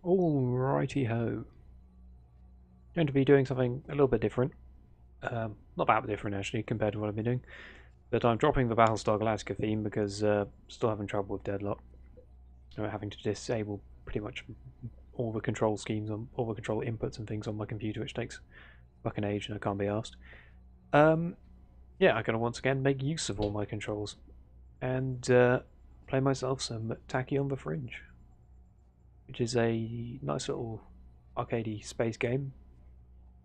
Alrighty ho. Going to be doing something a little bit different. Not that different actually compared to what I've been doing. But I'm dropping the Battlestar Galactica theme because still having trouble with deadlock. I'm having to disable pretty much all the control schemes on all the control inputs and things on my computer, which takes fucking age and I can't be asked. Yeah, I'm gonna once again make use of all my controls and play myself some Tachyon the Fringe, which is a nice little arcadey space game.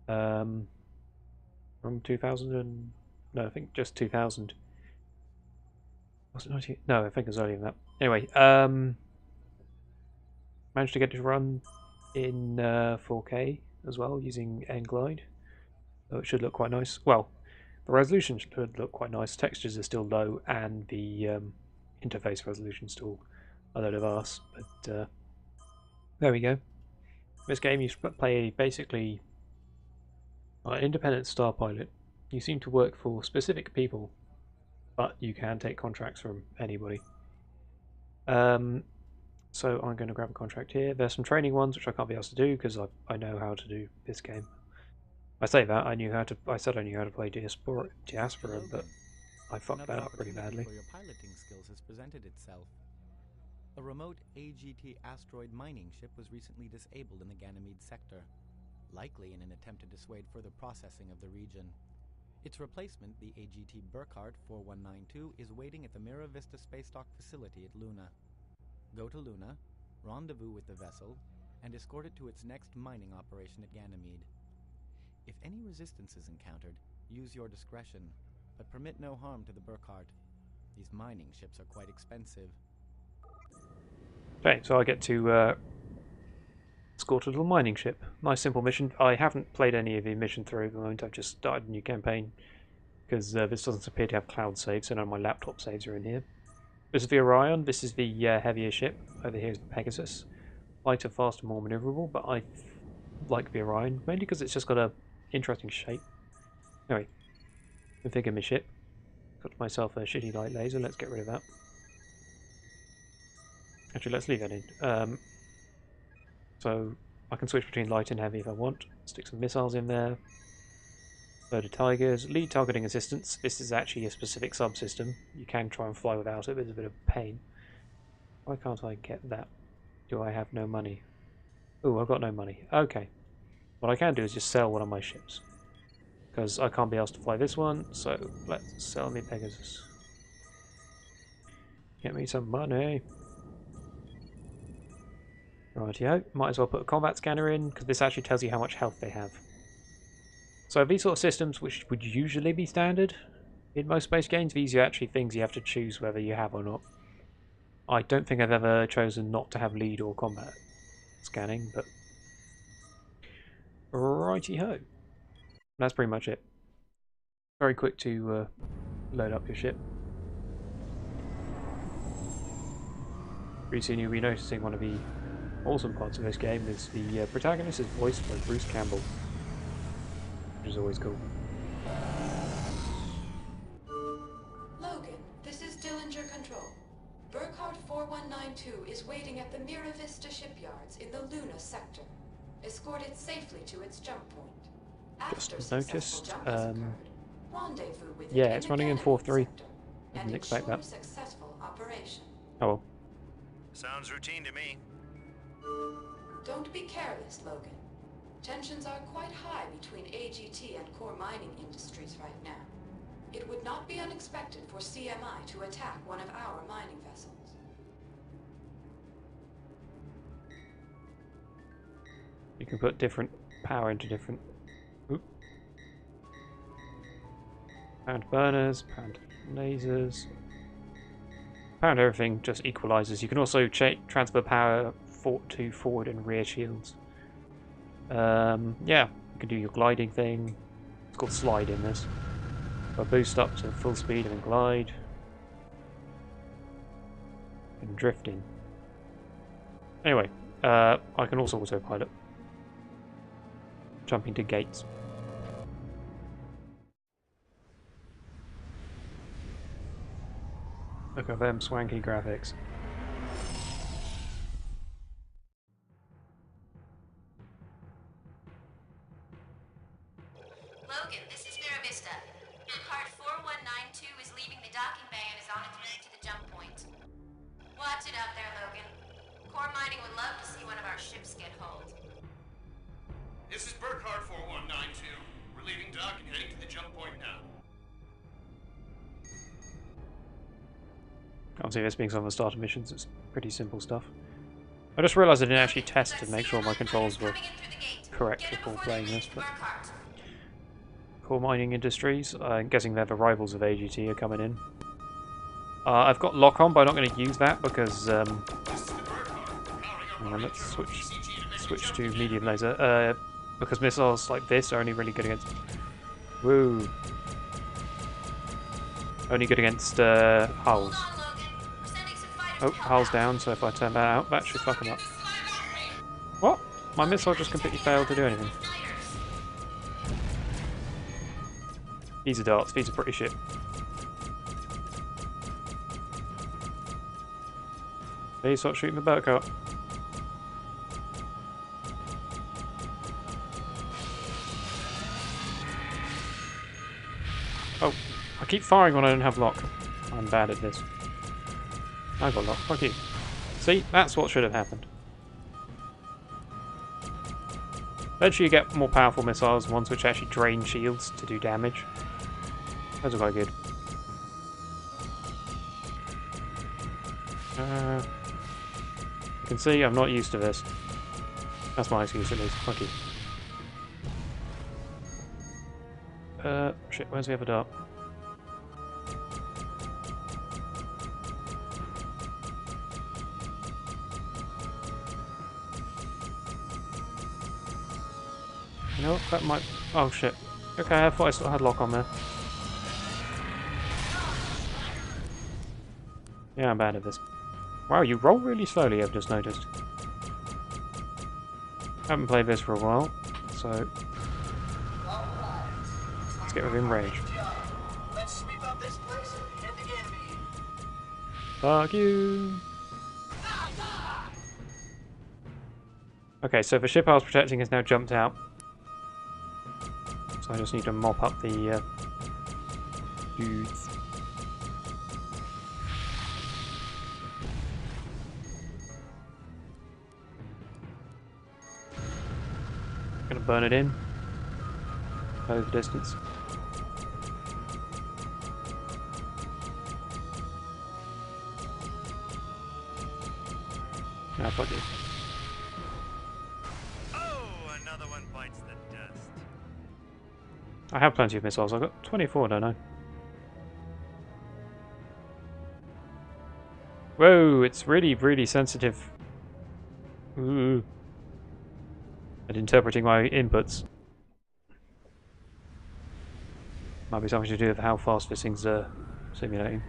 Um, from 2000 and no, I think just 2000. Was it 90? No, I think it was earlier than that. Anyway, managed to get it to run in 4K as well using Nglide, so it should look quite nice. Well, the resolution should look quite nice. Textures are still low, and the interface resolution is still a load of arse. But there we go. This game you play basically an independent star pilot. You seem to work for specific people, but you can take contracts from anybody. So I'm going to grab a contract here. There's some training ones which I can't be asked to do because I know how to do this game. I say that I said I knew how to play Diaspora, but I fucked that up pretty badly. For your piloting skills has presented itself. A remote AGT asteroid mining ship was recently disabled in the Ganymede sector, likely in an attempt to dissuade further processing of the region. Its replacement, the AGT Burkhardt 4192, is waiting at the Mira Vista space dock facility at Luna. Go to Luna, rendezvous with the vessel, and escort it to its next mining operation at Ganymede. If any resistance is encountered, use your discretion, but permit no harm to the Burkhardt. These mining ships are quite expensive. Okay, so I get to escort a little mining ship. Nice simple mission. I haven't played any of the mission through at the moment. I've just started a new campaign because this doesn't appear to have cloud saves, so none of my laptop saves are in here. This is the Orion. This is the heavier ship. Over here is the Pegasus. Lighter, faster, more maneuverable, but I like the Orion mainly because it's just got a interesting shape. Anyway, configure my ship. Got myself a shitty light laser. Let's get rid of that. Actually, let's leave that in. So I can switch between light and heavy if I want. Stick some missiles in there. Load of Tigers. Lead targeting assistance. This is actually a specific subsystem. You can try and fly without it, but it's a bit of a pain. Why can't I get that? Do I have no money? Oh, I've got no money. Okay. What I can do is just sell one of my ships. Because I can't be asked to fly this one, so let's sell me Pegasus. Get me some money. Rightio. Might as well put a combat scanner in, because this actually tells you how much health they have. So these sort of systems, which would usually be standard in most space games, these are actually things you have to choose whether you have or not. I don't think I've ever chosen not to have lead or combat scanning, but righty-ho. That's pretty much it. Very quick to load up your ship. Pretty soon you'll be noticing one of the awesome parts of this game is the protagonist is voiced by Bruce Campbell, which is always cool. Logan, this is Dillinger Control. Burkhardt 4192 is waiting at the Mira Vista shipyards in the Luna sector. Escort it safely to its jump point. After Just noticed. rendezvous with Yeah, it it's in running the in Ganymede 4.3. sector, Didn't and expect ensure that. successful operation. Oh well. Sounds routine to me. Don't be careless, Logan. Tensions are quite high between AGT and core mining industries right now. It would not be unexpected for CMI to attack one of our mining vessels. You can put different power into different... Oop. Pound burners, pound lasers... Pound everything just equalizes. You can also transfer power to forward and rear shields. Yeah, you can do your gliding thing. It's called slide in this. But boost up to full speed and then glide. And drifting. Anyway, I can also autopilot. Jumping to gates. Look at them swanky graphics. on its way to the jump point. Watch it out there, Logan. Core mining would love to see one of our ships get hulled. This is Burkhardt 4192. We're leaving dock and heading to the jump point now. Obviously, this being some of the starter missions, it's pretty simple stuff. I just realised I didn't actually test to make sure my controls were correct before playing this, but... Core Mining Industries, I'm guessing they're the rivals of AGT are coming in. I've got lock-on, but I'm not going to use that because... hang on, let's switch to medium laser. Because missiles like this are only really good against... Woo! Only good against hulls. Oh, hull's down, so if I turn that out, that should fuck him up. What? My missile just completely failed to do anything. These are darts, these are pretty shit. Please stop shooting the Burkhardt. Oh, I keep firing when I don't have lock. I'm bad at this. I got lock, fuck you. See, that's what should have happened. Eventually you get more powerful missiles, ones which actually drain shields to do damage. Those are quite good. You can see I'm not used to this. That's my excuse at least, fuck you. Shit, where's the other dart? You know what, that might... Oh shit. Okay, I thought I still had lock on there. Yeah, I'm bad at this. Wow, you roll really slowly, I've just noticed. Haven't played this for a while, so... Let's get within range. Fuck you! Okay, so the ship I was protecting has now jumped out. So I just need to mop up the dudes. Gonna burn it in. Over the distance. Now fuck you. Oh, another one bites the dust. I have plenty of missiles. I've got 24, don't I? Whoa, it's really, really sensitive. Ooh. At interpreting my inputs. Might be something to do with how fast this thing's simulating.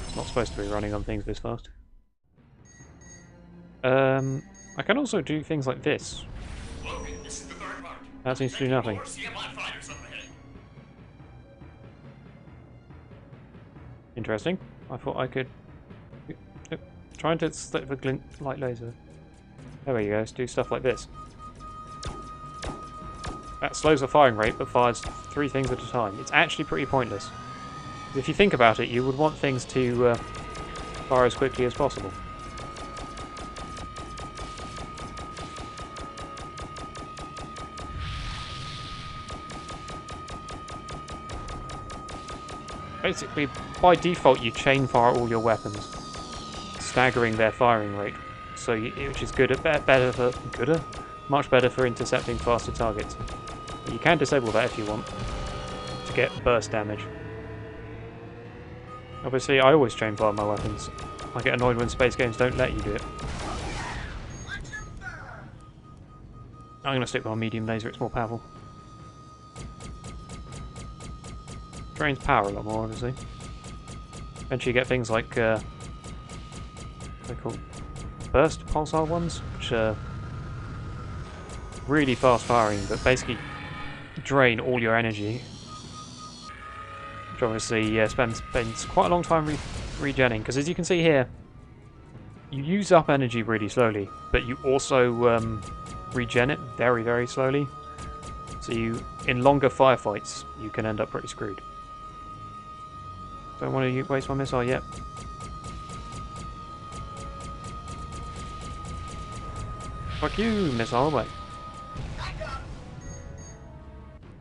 It's not supposed to be running on things this fast. I can also do things like this. Logan, this is the Burkhardt. That seems to do nothing. More CMI fighters up ahead. Interesting. I thought I could... Trying to slip the glint light laser. There we go, let's do stuff like this. That slows the firing rate, but fires 3 things at a time. It's actually pretty pointless. If you think about it, you would want things to fire as quickly as possible. Basically, by default, you chain fire all your weapons, staggering their firing rate, so which is good at much better for intercepting faster targets. But you can disable that if you want to get burst damage. Obviously, I always chain fire my weapons. I get annoyed when space games don't let you do it. I'm going to stick with my medium laser, it's more powerful. Drains power a lot more, obviously. Eventually you get things like, what are they called? Burst pulsar ones, which are really fast firing, but basically drain all your energy. Which obviously spends quite a long time regenning, because as you can see here, you use up energy really slowly, but you also regen it very, very slowly. So in longer firefights, you can end up pretty screwed. Don't want to waste my missile yet. Fuck you, missile away.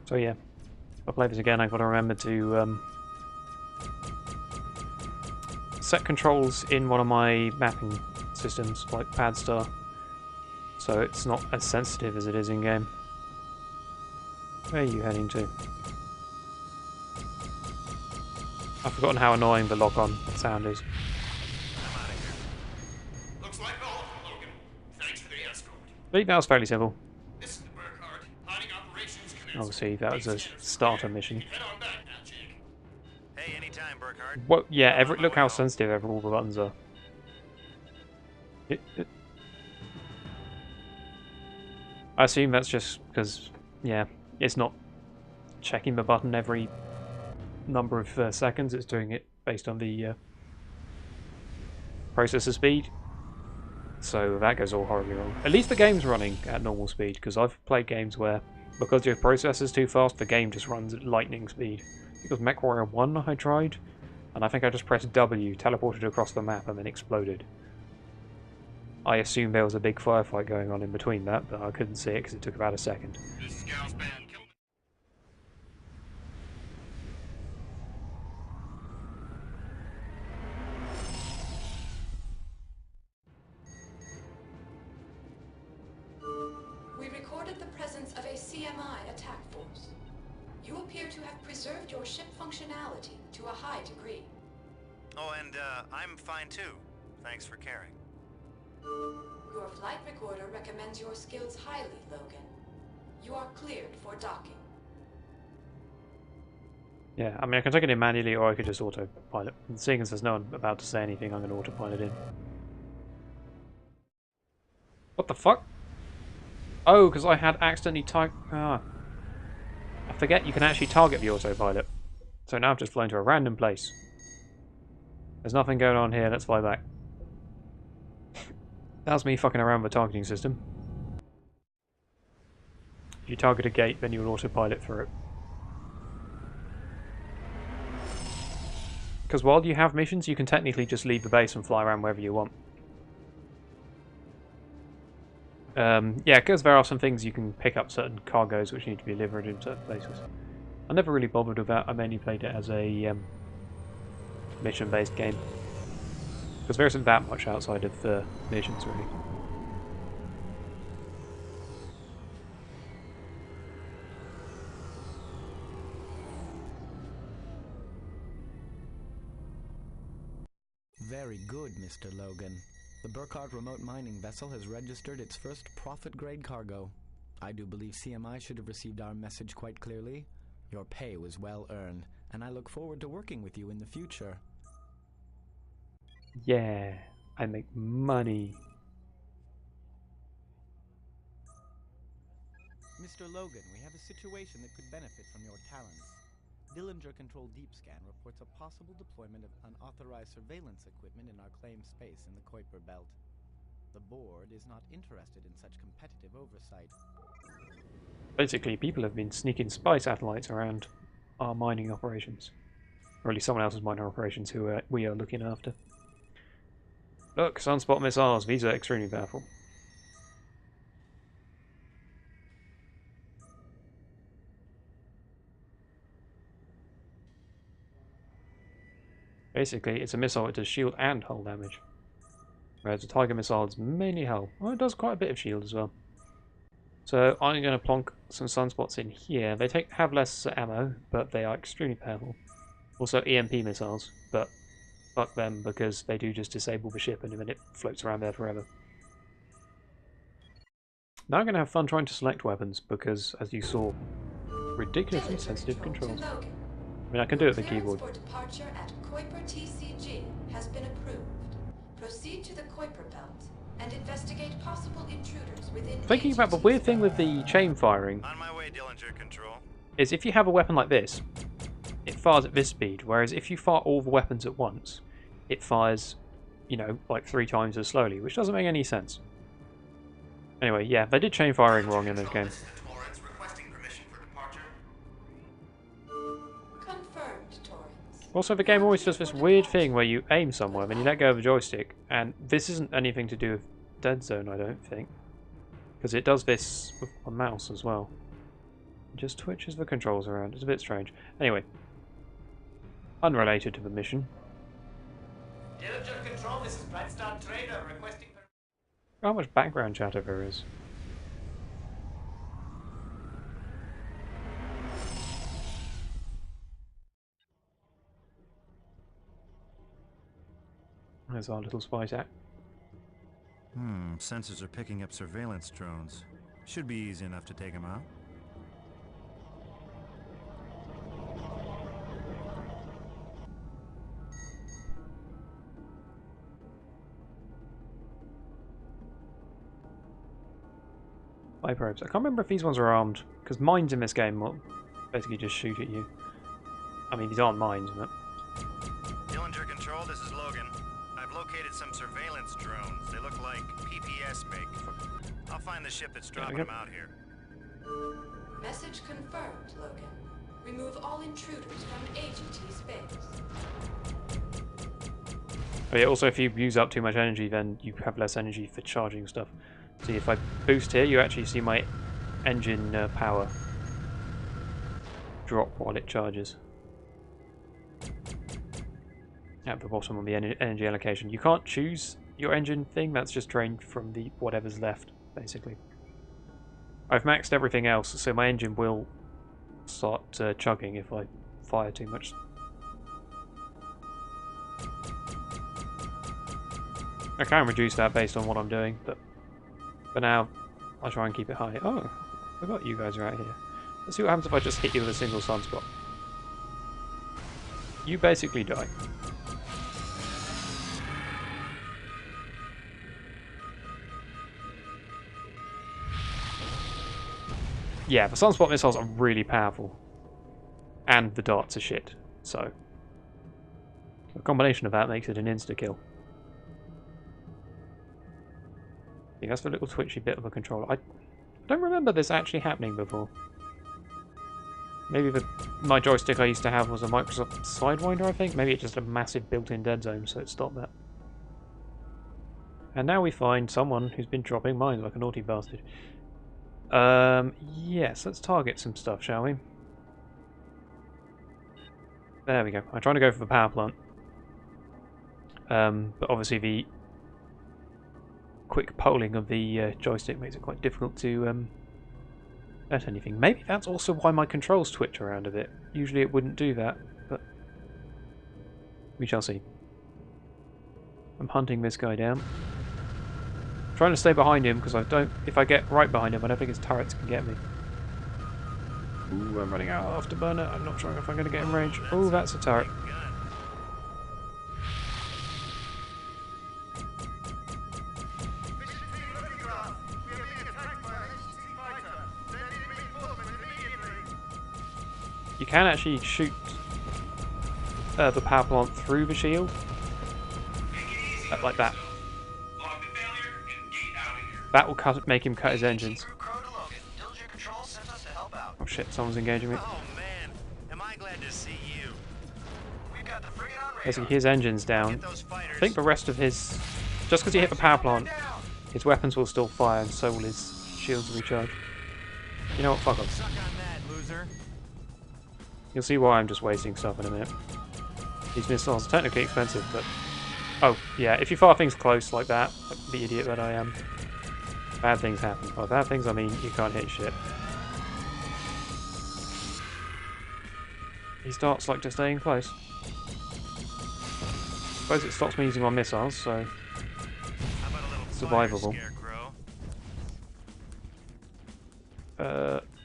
So yeah, if I play this again, I've got to remember to set controls in one of my mapping systems, like PadStar, so it's not as sensitive as it is in game. Where are you heading to? I've forgotten how annoying the lock-on sound is. I'm out of here. Looks like all of them, Logan. Thanks for the escort. I think that was fairly simple. This is the Burkhardt. Hiding operations commenced. Obviously, that was a starter mission. Head on back now, Jake. Hey, anytime, Burkhardt. Well, yeah, look how sensitive all the buttons are. I assume that's just because, yeah, it's not checking the button every number of seconds, it's doing it based on the processor speed. So that goes all horribly wrong. At least the game's running at normal speed, because I've played games where, because your processor's too fast, the game just runs at lightning speed. Because MechWarrior 1 I tried, and I think I just pressed W, teleported across the map, and then exploded. I assume there was a big firefight going on in between that, but I couldn't see it because it took about a second. This is Gal's band. Kill me. We recorded the presence of a CMI attack force. You appear to have preserved your ship functionality to a high degree. Oh, and I'm fine too. Thanks for caring. Your flight recorder recommends your skills highly, Logan. You are cleared for docking. Yeah, I mean I can take it in manually or I could just autopilot. And seeing as there's no one about to say anything, I'm going to autopilot in. What the fuck? Oh, because I had accidentally I forget you can actually target the autopilot. So now I've just flown to a random place. There's nothing going on here, let's fly back. That was me fucking around with the targeting system. If you target a gate, then you will autopilot through it. Because while you have missions, you can technically just leave the base and fly around wherever you want. Yeah, because there are some things you can pick up certain cargoes which need to be delivered in certain places. I never really bothered with that, I mainly played it as a mission-based game. Because there isn't that much outside of the missions, really. Very good, Mr. Logan. The Burkhardt remote mining vessel has registered its first profit-grade cargo. I do believe CMI should have received our message quite clearly. Your pay was well earned, and I look forward to working with you in the future. Yeah, I make money. Mr. Logan, we have a situation that could benefit from your talents. Dillinger-controlled deep scan reports a possible deployment of unauthorized surveillance equipment in our claimed space in the Kuiper Belt. The board is not interested in such competitive oversight. Basically, people have been sneaking spy satellites around our mining operations. Or at least someone else's mining operations who we are looking after. Look, sunspot missiles, these are extremely powerful. Basically, it's a missile that does shield and hull damage. Whereas the Tiger missile is mainly hull. Well, it does quite a bit of shield as well. So I'm going to plonk some sunspots in here. They have less ammo, but they are extremely powerful. Also EMP missiles, but fuck them because they do just disable the ship and then it floats around there forever. Now I'm going to have fun trying to select weapons because, as you saw, ridiculously sensitive controls. I mean, I can do it with the keyboard. For departure at Kuiper TCG has been approved. Proceed to the Kuiper Belt and investigate possible intruders within. Thinking about the weird thing with the chain firing On my way, Dillinger Control. is if you have a weapon like this, it fires at this speed, whereas if you fire all the weapons at once, it fires, you know, like 3 times as slowly, which doesn't make any sense. Anyway, yeah, they did chain firing wrong in this game. This is the Torrens requesting permission for departure. Confirmed, Torrens. Also, the game always does this weird thing where you aim somewhere, then you let go of the joystick, and this isn't anything to do with Dead Zone, I don't think. Because it does this with a mouse as well. It just twitches the controls around. It's a bit strange. Anyway. Unrelated to the mission. Diligent control, this is Brightstar Trader requesting... How much background chatter there is. There's our little spy tech. Sensors are picking up surveillance drones. Should be easy enough to take them out. Spy probes. I can't remember if these ones are armed, because mines in this game will basically just shoot at you. I mean, these aren't mines, but... Dillinger Control, this is Logan. I've located some surveillance drones. They look like PPS make. I'll find the ship that's dropping them out here. Message confirmed, Logan. Remove all intruders from AGT space. Oh yeah, also if you use up too much energy, then you have less energy for charging stuff. See, if I boost here, you actually see my engine power drop while it charges. At the bottom on the energy allocation. You can't choose your engine thing, that's just drained from the whatever's left, basically. I've maxed everything else, so my engine will start chugging if I fire too much. I can reduce that based on what I'm doing, but for now, I'll try and keep it high. Oh, I forgot you guys are out here. Let's see what happens if I just hit you with a single sunspot. You basically die. Yeah, the sunspot missiles are really powerful. And the darts are shit, so... a combination of that makes it an insta-kill. I think that's the little twitchy bit of a controller. I don't remember this actually happening before. Maybe my joystick I used to have was a Microsoft Sidewinder, I think. Maybe it's just a massive built-in dead zone, so it stopped that. And now we find someone who's been dropping mines like a naughty bastard. Yes, let's target some stuff, shall we? There we go. I'm trying to go for the power plant. But obviously the quick polling of the joystick makes it quite difficult to hurt anything. Maybe that's also why my controls twitch around a bit. Usually it wouldn't do that, but we shall see. I'm hunting this guy down. I'm trying to stay behind him because if I get right behind him, I don't think his turrets can get me. Ooh, I'm running out of afterburner. I'm not sure if I'm going to get in range. Oh, that's a turret. You can actually shoot the power plant through the shield. Like that. That will make him cut his engines. Oh shit, someone's engaging me. Oh man, am I glad to see you. Basically, his engine's down. I think the rest of his... just because he hit the power plant, his weapons will still fire and so will his shields recharge. You know what, fuck off. Suck on that, loser. You'll see why I'm just wasting stuff in a minute. These missiles are technically expensive, but... oh, yeah, if you fire things close like that, like the idiot that I am, bad things happen. By bad things, I mean you can't hit shit. These darts like to stay in close. Suppose it stops me using my missiles, so... survivable.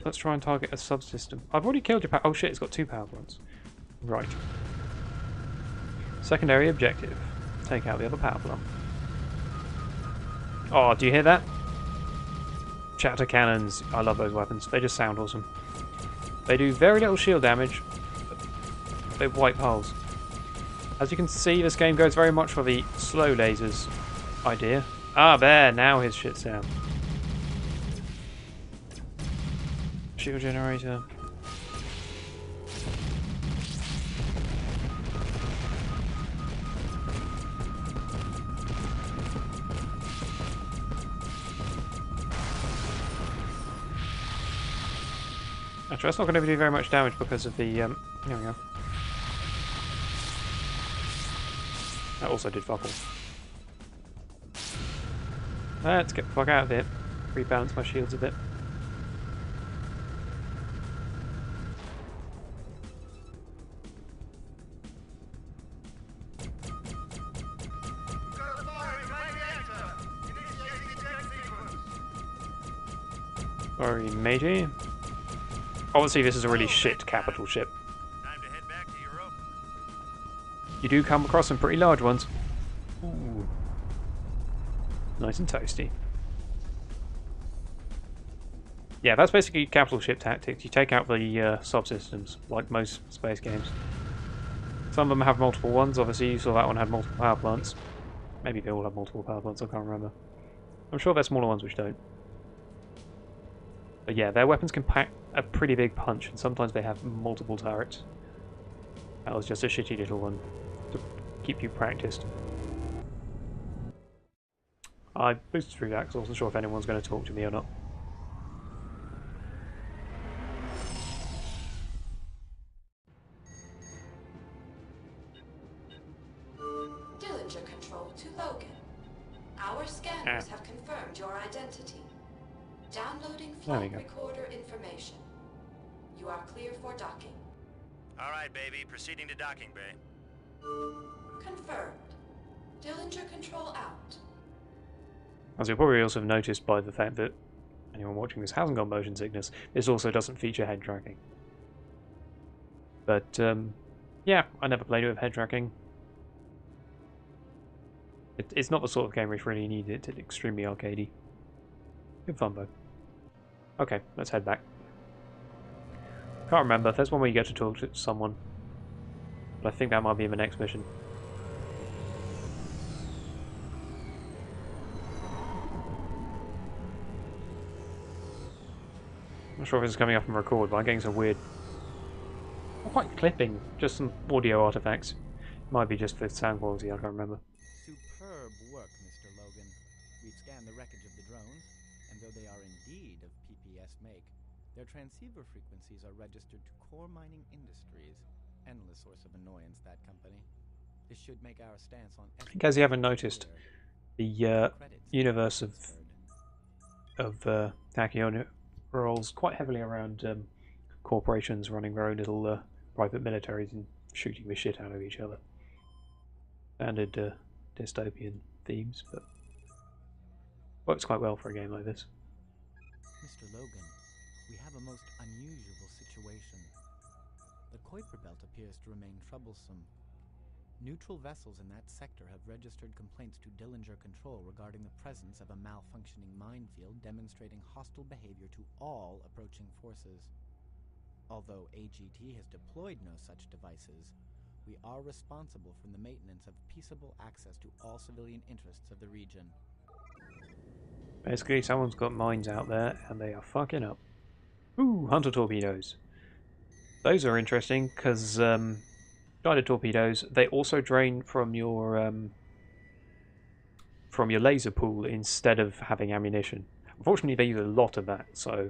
Let's try and target a subsystem. I've already killed your power... oh shit, it's got 2 power plants. Right. Secondary objective. Take out the other power plant. Oh, do you hear that? Chatter cannons. I love those weapons. They just sound awesome. They do very little shield damage, but they wipe hulls. As you can see, this game goes very much for the slow lasers idea. Ah, there! Now his shit's down. Shield generator. Actually, that's not going to do very much damage because of the... there we go. That also did fuck all. Let's get the fuck out of here. Rebalance my shields a bit. Sorry, matey. Obviously, this is a really shit capital ship. Time to head back to Europa. You do come across some pretty large ones. Ooh. Nice and toasty. Yeah, that's basically capital ship tactics. You take out the subsystems, like most space games. Some of them have multiple ones. Obviously, you saw that one had multiple power plants. Maybe they all have multiple power plants, I can't remember. I'm sure there's smaller ones which don't. But yeah, their weapons can pack a pretty big punch, and sometimes they have multiple turrets. That was just a shitty little one to keep you practiced. I boosted through that because I wasn't sure if anyone's going to talk to me or not. Dillinger Control to Logan. Our scanners have confirmed your identity. Downloading flight recorder information. You are clear for docking. All right, baby. Proceeding to docking bay. Confirmed. Dillinger Control out. As you'll probably also have noticed by the fact that anyone watching this hasn't got motion sickness, this also doesn't feature head tracking. But, yeah, I never played it with head tracking. It's not the sort of game which really needed it. It's extremely arcadey. Good fun, though. Okay, let's head back. Can't remember. There's one where you get to talk to someone. But I think that might be in the next mission. I'm not sure if this is coming up and record, but I'm getting some weird... not quite clipping, just some audio artifacts. Might be just the sound quality, I can't remember. Superb work, Mr. Logan. We've scanned the wreckage of the drones, and though they are indeed of PPS make, their transceiver frequencies are registered to Core Mining Industries. Endless source of annoyance, that company. This should make our stance on... In case you haven't noticed, the universe of Tachyon rolls quite heavily around corporations running their own little private militaries and shooting the shit out of each other. Standard dystopian themes, but works quite well for a game like this. Mr. Logan, we have a most unusual situation. The Kuiper Belt appears to remain troublesome. Neutral vessels in that sector have registered complaints to Dillinger Control regarding the presence of a malfunctioning minefield demonstrating hostile behavior to all approaching forces. Although AGT has deployed no such devices, we are responsible for the maintenance of peaceable access to all civilian interests of the region. Basically, someone's got mines out there and they are fucking up. Ooh, hunter torpedoes. Those are interesting because guided torpedoes, they also drain from your laser pool instead of having ammunition. Unfortunately, they use a lot of that, so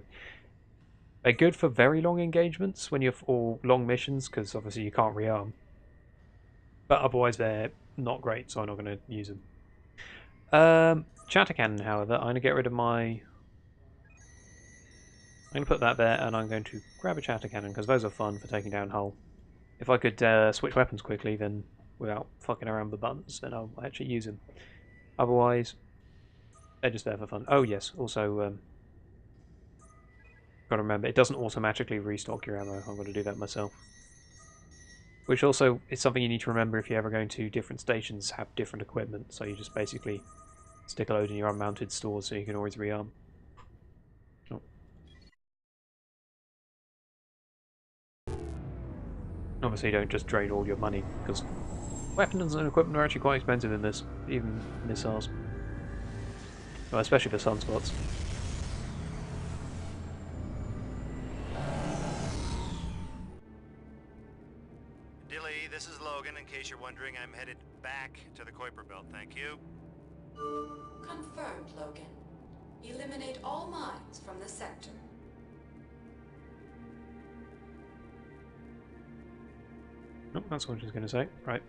they're good for very long engagements when you're or long missions because obviously you can't rearm. But otherwise, they're not great, so I'm not going to use them. Chatter cannon, however, I'm going to get rid of my... I'm going to put that there, and I'm going to grab a chatter cannon because those are fun for taking down hull. If I could switch weapons quickly, then without fucking around with the buttons, then I'll actually use them. Otherwise, they're just there for fun. Oh yes, also, got to remember, it doesn't automatically restock your ammo. I'm going to do that myself. Which also is something you need to remember if you're ever going to different stations, have different equipment, so you just basically stick a load in your unmounted stores so you can always rearm. Oh. Obviously, don't just drain all your money, because weapons and equipment are actually quite expensive in this, even missiles. Well, especially for sunspots. Dilly, this is Logan. In case you're wondering, I'm headed back to the Kuiper Belt. Thank you. Confirmed, Logan. Eliminate all mines from the sector. That's what she's going to say. Right.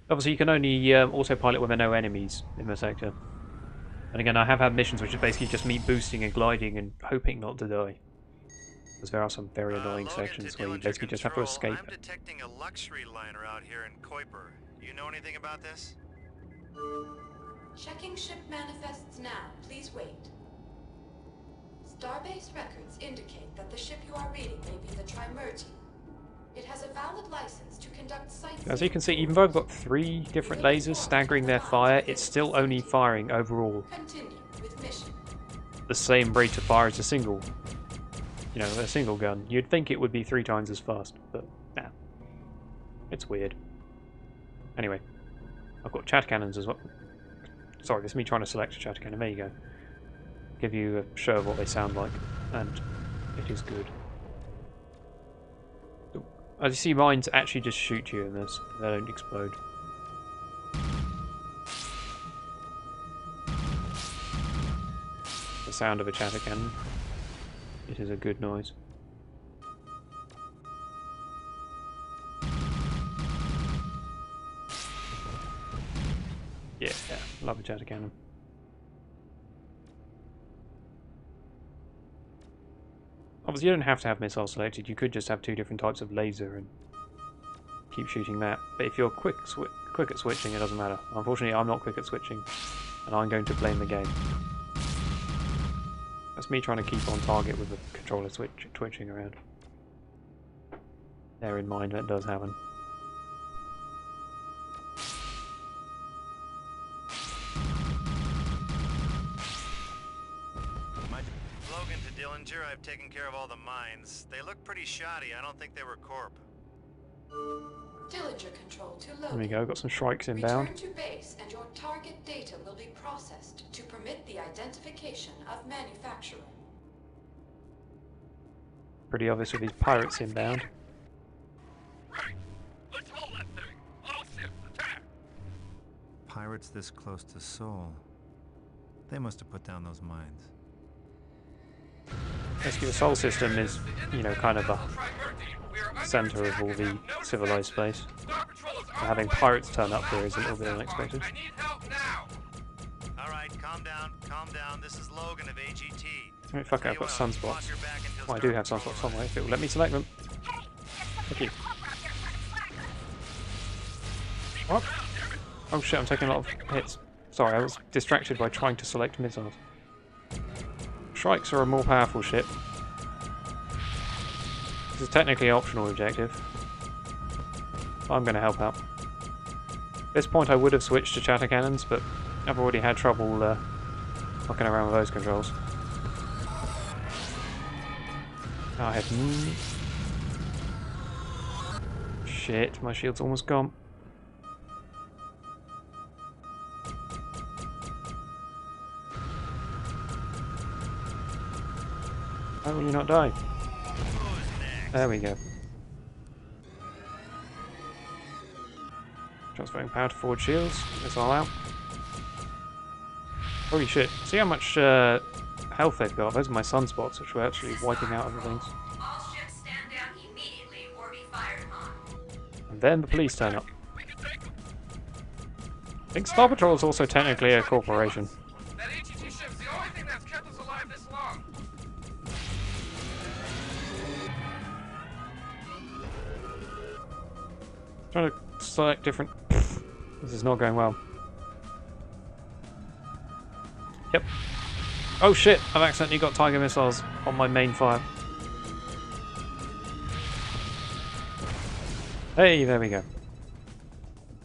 Obviously, you can only autopilot when there are no enemies in the sector. And again, I have had missions which is basically just me boosting and gliding and hoping not to die. Because there are some very annoying Logan sections to where you Dillinger basically just have to Control. escape. I'm detecting a luxury liner out here in Kuiper. You know anything about this? Checking ship manifests now. Please wait. Starbase records indicate that the ship you are reading may be the Trimergy. It has a valid license to conduct sightseeing. As you can see, even though I've got 3 different lasers staggering their fire, it's still only firing overall Continue with mission. the same rate of fire as a single, a single gun. You'd think it would be 3 times as fast, but nah. It's weird. Anyway, I've got chat cannons as well. Sorry, this is me trying to select a chat cannon. There you go. Give you a show of what they sound like, and it is good. As you see, mines actually just shoot you in this. They don't explode. The sound of a chatter cannon. It is a good noise. Yeah, love a chatter cannon. Obviously, you don't have to have missiles selected. You could just have 2 different types of laser and keep shooting that. But if you're quick at switching, it doesn't matter. Unfortunately, I'm not quick at switching, and I'm going to blame the game. That's me trying to keep on target with the controller twitching around. Bear in mind that does happen. Logan to Dillinger, I've taken care of all the mines. They look pretty shoddy. I don't think they were Corp. Dillinger Control to There load. we go, got some strikes inbound. Return to base and your target data will be processed to permit the identification of manufacturer. Pretty obvious with these pirates inbound. Right. Let's hold that thing. All ships, attack! Pirates this close to Seoul. They must have put down those mines. Basically, the Sol system is, kind of the center of all the civilized space. Having pirates turn up here is a little bit unexpected. I need help now. Alright, calm down. This is Logan of AGT. Oh, fuck it, I've got sunspots. Well, I do have sunspots somewhere, if it will let me select them. Thank you. What? Oh shit, I'm taking a lot of hits. Sorry, I was distracted by trying to select missiles. Shrikes are a more powerful ship. This is technically an optional objective. I'm going to help out. At this point I would have switched to chatter cannons, but I've already had trouble fucking around with those controls. I have... Shit, my shield's almost gone. Why will you not die? There we go. Transferring power to forward shields. It's all out. Holy shit. See how much health they've got? Those are my sunspots, which were actually wiping out other things. All ships stand down immediately or be fired upon. And then the police turn up. I think Star Patrol is also technically a corporation. That AGT ship's the only thing that's kept us alive this long. Trying to select different... This is not going well. Yep. Oh shit, I've accidentally got Tiger missiles on my main fire. Hey, there we go.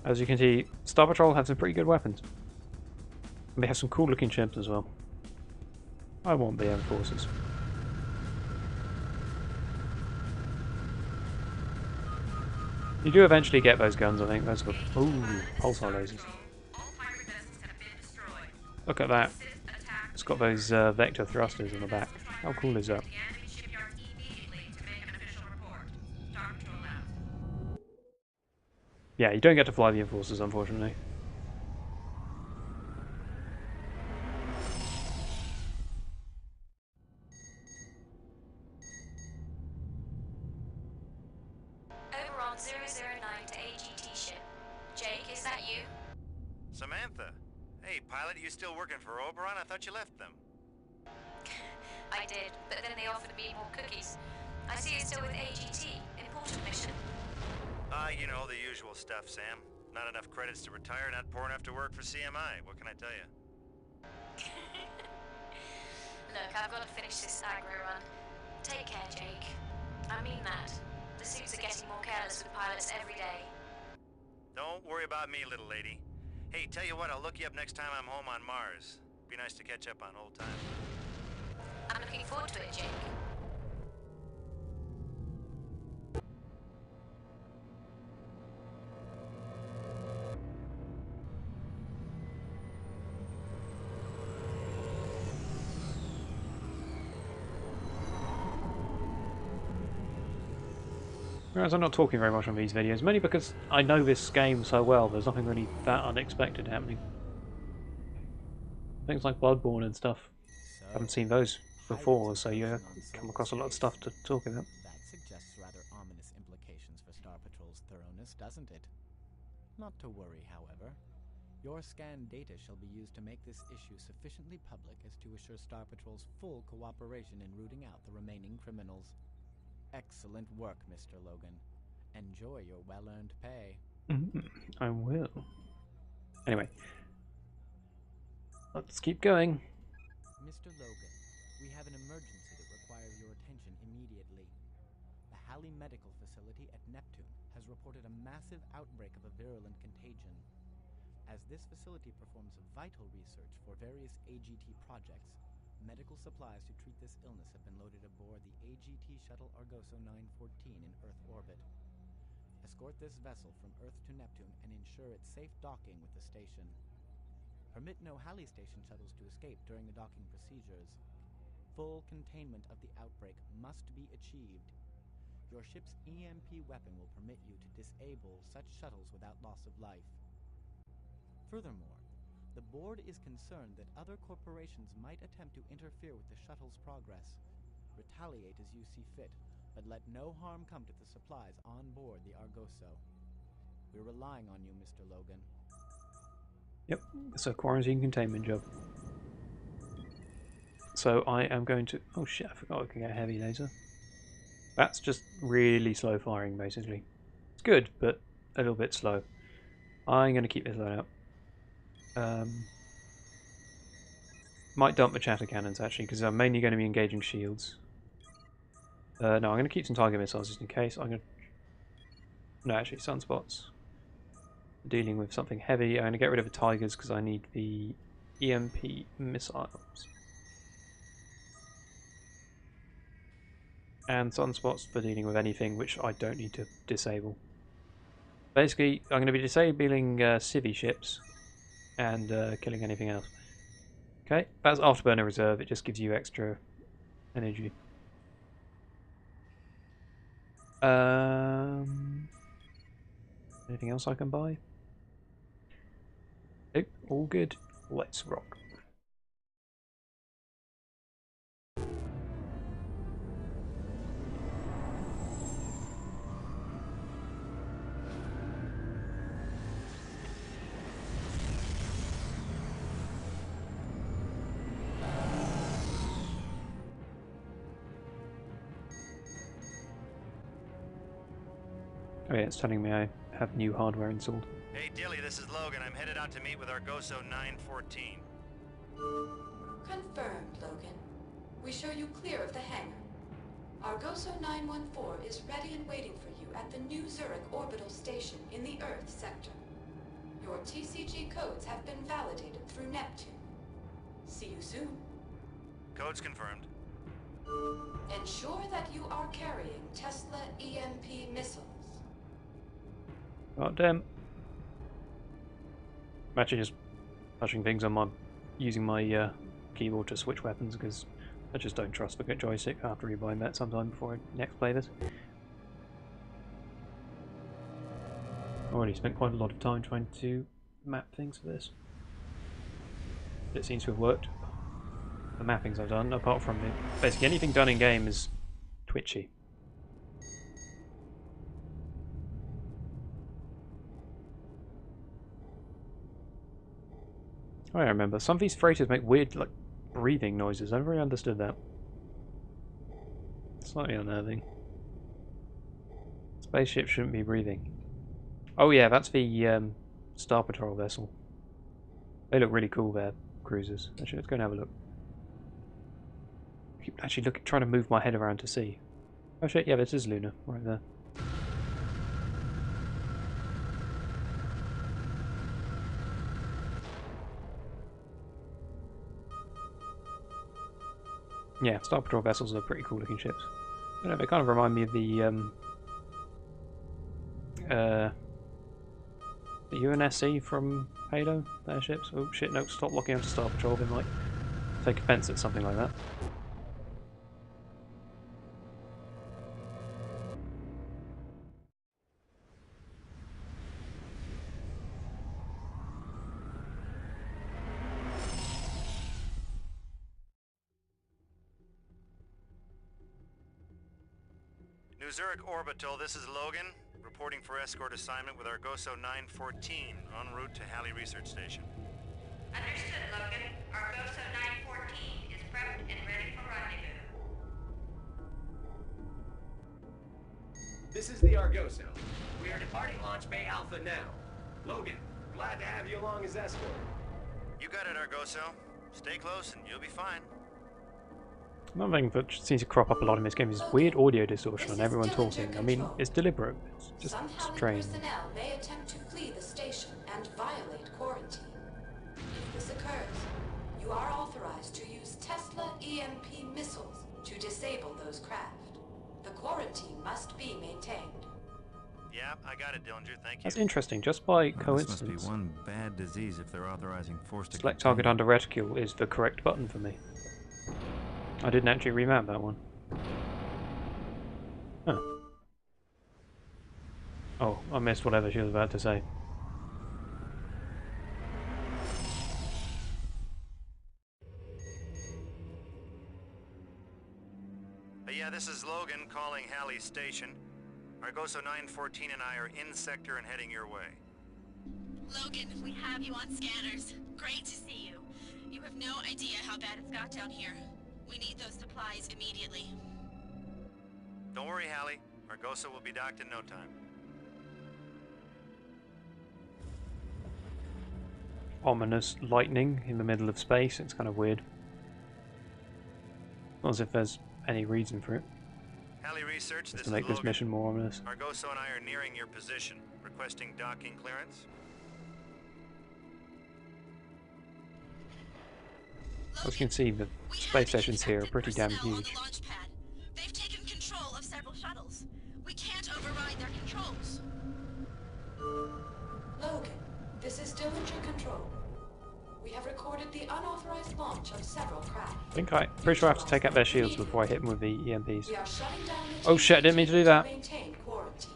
As you can see, Star Patrol have some pretty good weapons. And they have some cool looking ships as well. I want the Air Forces. You do eventually get those guns, I think. Those are the... Ooh, pulsar lasers. All pirate vessels have been destroyed. Look at that. Assist attack. It's got those vector thrusters on the back. How cool is that? The enemy shipyard immediately to make an official report. Star Patrol out. Yeah, you don't get to fly the Enforcers, unfortunately. on 009 to AGT ship. Jake, is that you? Samantha. Hey, pilot, you still working for Oberon? I thought you left them. I did, but then they offered me more cookies. I see you're still with AGT. Important mission. You know, the usual stuff, Sam. Not enough credits to retire, not poor enough to work for CMI. What can I tell you? Look, I've got to finish this aggro run. Take care, Jake. I mean that. The suits are getting more careless with pilots every day. Don't worry about me, little lady. Hey, tell you what, I'll look you up next time I'm home on Mars. Be nice to catch up on old times. I'm looking forward to it, Jake. Whereas I'm not talking very much on these videos, mainly because I know this game so well, there's nothing really that unexpected happening. Things like Bloodborne and stuff. I haven't seen those before, so you come across a lot of stuff to talk about. That suggests rather ominous implications for Star Patrol's thoroughness, doesn't it? Not to worry, however. Your scanned data shall be used to make this issue sufficiently public as to assure Star Patrol's full cooperation in rooting out the remaining criminals. Excellent work, Mr. Logan. Enjoy your well-earned pay. I will. Anyway, let's keep going. Mr. Logan, we have an emergency that requires your attention immediately. The Halley Medical Facility at Neptune has reported a massive outbreak of a virulent contagion. As this facility performs vital research for various AGT projects, medical supplies to treat this illness have been loaded aboard the AGT shuttle Argoso 914 in Earth orbit. Escort this vessel from Earth to Neptune and ensure its safe docking with the station. Permit no Halley Station shuttles to escape during the docking procedures. Full containment of the outbreak must be achieved. Your ship's EMP weapon will permit you to disable such shuttles without loss of life. Furthermore, the board is concerned that other corporations might attempt to interfere with the shuttle's progress. Retaliate as you see fit, but let no harm come to the supplies on board the Argoso. We're relying on you, Mr. Logan. Yep, it's a quarantine containment job. So I am going to... Oh shit, I forgot I can get a heavy laser. That's just really slow firing, basically. It's good, but a little bit slow. I'm going to keep this load out. Might dump the chatter cannons actually, because I'm mainly going to be engaging shields. No, I'm going to keep some target missiles just in case. I'm going to... No, actually, sunspots. Dealing with something heavy. I'm going to get rid of the tigers because I need the EMP missiles. And sunspots for dealing with anything which I don't need to disable. Basically, I'm going to be disabling civvy ships and killing anything else. Okay, that's Afterburner Reserve, it just gives you extra energy. Anything else I can buy? Nope, all good. Let's rock. Oh yeah, it's telling me I have new hardware installed. Hey, Dilly, this is Logan. I'm headed out to meet with Argoso 914. Confirmed, Logan. We show you clear of the hangar. Argoso 914 is ready and waiting for you at the New Zurich orbital station in the Earth sector. Your TCG codes have been validated through Neptune. See you soon. Codes confirmed. Ensure that you are carrying Tesla EMP missiles. God damn. I'm actually just touching things on my... using my keyboard to switch weapons because I just don't trust the joystick. I have to rewind that sometime before I next play this. I already spent quite a lot of time trying to map things for this. It seems to have worked. The mappings I've done, apart from it, basically anything done in game is twitchy. I remember. Some of these freighters make weird, like, breathing noises. I never really understood that. Slightly unnerving. Spaceship shouldn't be breathing. Oh yeah, that's the Star Patrol vessel. They look really cool, their cruisers. Actually, let's go and have a look. I keep actually trying to move my head around to see. Oh shit, yeah, this is Luna, right there. Yeah, Star Patrol vessels are pretty cool looking ships. I don't know, they kind of remind me of the UNSC from Halo, their ships. Oh shit, no, stop locking onto Star Patrol, they might take offense at something like that. New Zurich Orbital, this is Logan, reporting for escort assignment with Argoso 914, en route to Halley Research Station. Understood, Logan. Argoso 914 is prepped and ready for rendezvous. This is the Argoso. We are departing Launch Bay Alpha now. Logan, glad to have you along as escort. You got it, Argoso. Stay close and you'll be fine. Another thing that seems to crop up a lot in this game is weird audio distortion and everyone talking. I mean, it's deliberate. It's just strange. Personnel may attempt to flee the station and violate quarantine. If this occurs, you are authorized to use Tesla EMP missiles to disable those craft. The quarantine must be maintained. Yeah, I got it, Dillinger. Thank you. That's interesting. Just by This coincidence, must be one bad disease if they're authorizing force to select contain target under reticule is the correct button for me. I didn't actually remap that one. Huh. Oh, I missed whatever she was about to say. Yeah, this is Logan calling Halley Station. Argoso 914 and I are in sector and heading your way. Logan, we have you on scanners. Great to see you. You have no idea how bad it's got down here. We need those supplies immediately. Don't worry, Halley. Argoso will be docked in no time. Ominous lightning in the middle of space. It's kind of weird. Not as if there's any reason for it. Halley Research, this To is make this Logan. mission more ominous. Argoso and I are nearing your position, requesting docking clearance. As you can see, the space stations here are pretty damn huge. They've taken control of several shuttles. We can't override their controls. Logan, this is Dillinger Control. We have recorded the unauthorized launch of several craft. I think pretty sure I have to take out their shields before I hit them with the EMPs. We are shutting down the Oh shit, I didn't mean to do that. maintain quarantine.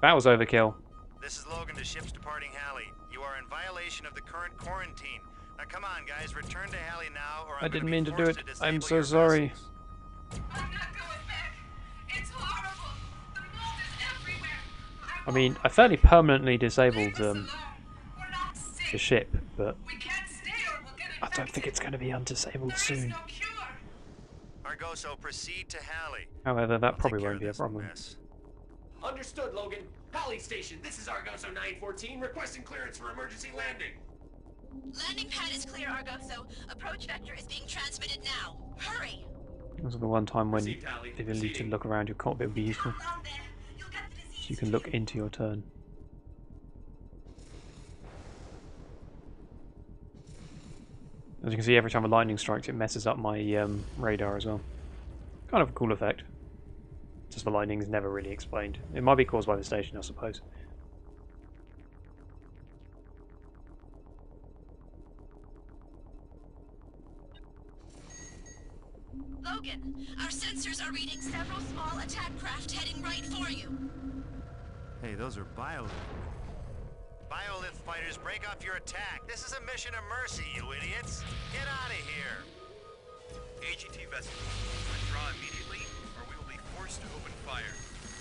That was overkill. This is Logan to ships departing Halley. You are in violation of the current quarantine. Now come on, guys, return to Halley now, or I I'm didn't gonna mean be to do forced it. disable I'm so your sorry. vessels. I'm not going back. It's horrible. The mold is everywhere. I mean, I fairly permanently disabled Leave us alone. We're not sick. the ship, but We can't stay or we'll get I infected. don't think it's going to be undisabled There is soon. no cure. Argoso, proceed to Halley. However, that I'll probably take care won't of be a this problem. mess. Understood, Logan. Halley Station, this is Argoso 914, requesting clearance for emergency landing. Landing pad is clear, Argoso. Approach vector is being transmitted now. Hurry! This is the one time when Received, Halley. the ability to Proceeding. look around your cockpit would be useful. Hold on there. You'll get the disease. So you can look into your turn. As you can see, every time a lightning strikes, it messes up my radar as well. Kind of a cool effect. Just the lightning is never really explained. It might be caused by the station, I suppose. Logan, our sensors are reading several small attack craft heading right for you. Hey, those are biolith. Biolith fighters, break off your attack. This is a mission of mercy, you idiots. Get out of here. AGT vessel, withdraw immediately, or we will be forced to open fire.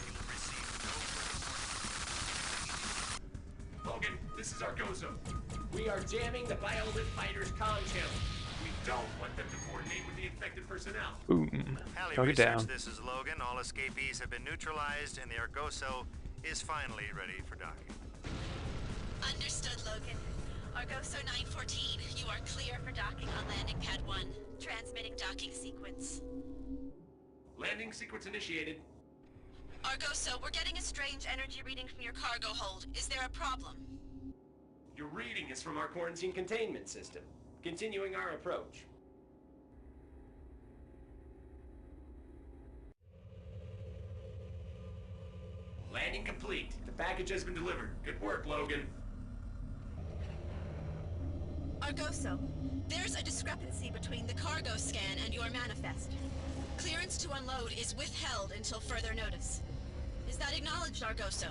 You will receive no further warning. Logan, this is Argoso. We are jamming the Biolith fighters' comm channel. We don't want them to coordinate with the infected personnel. Boom. Halley Target Research, down. this is Logan. All escapees have been neutralized, and the Argoso is finally ready for docking. Understood, Logan. Argoso 914, you are clear for docking on landing pad 1. Transmitting docking sequence. Landing sequence initiated. Argoso, we're getting a strange energy reading from your cargo hold. Is there a problem? Your reading is from our quarantine containment system. Continuing our approach. Landing complete. The package has been delivered. Good work, Logan. Argoso, there's a discrepancy between the cargo scan and your manifest. Clearance to unload is withheld until further notice. Is that acknowledged, Argoso?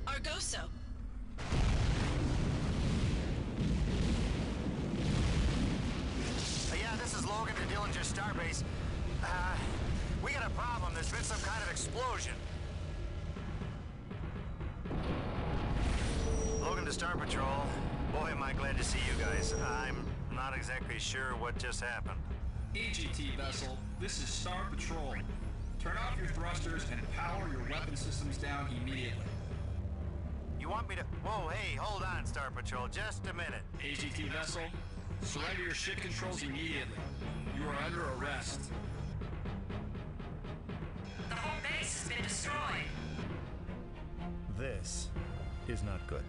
Argoso? Yeah, this is Logan to Dillinger Starbase. We got a problem. There's been some kind of explosion. Logan to Star Patrol. Boy, am I glad to see you guys. I'm not exactly sure what just happened. AGT vessel, this is Star Patrol. Turn off your thrusters and power your weapon systems down immediately. You want me to... Whoa, hey, hold on, Star Patrol. Just a minute. AGT vessel, surrender your ship controls immediately. You are under arrest. The whole base has been destroyed. This is not good.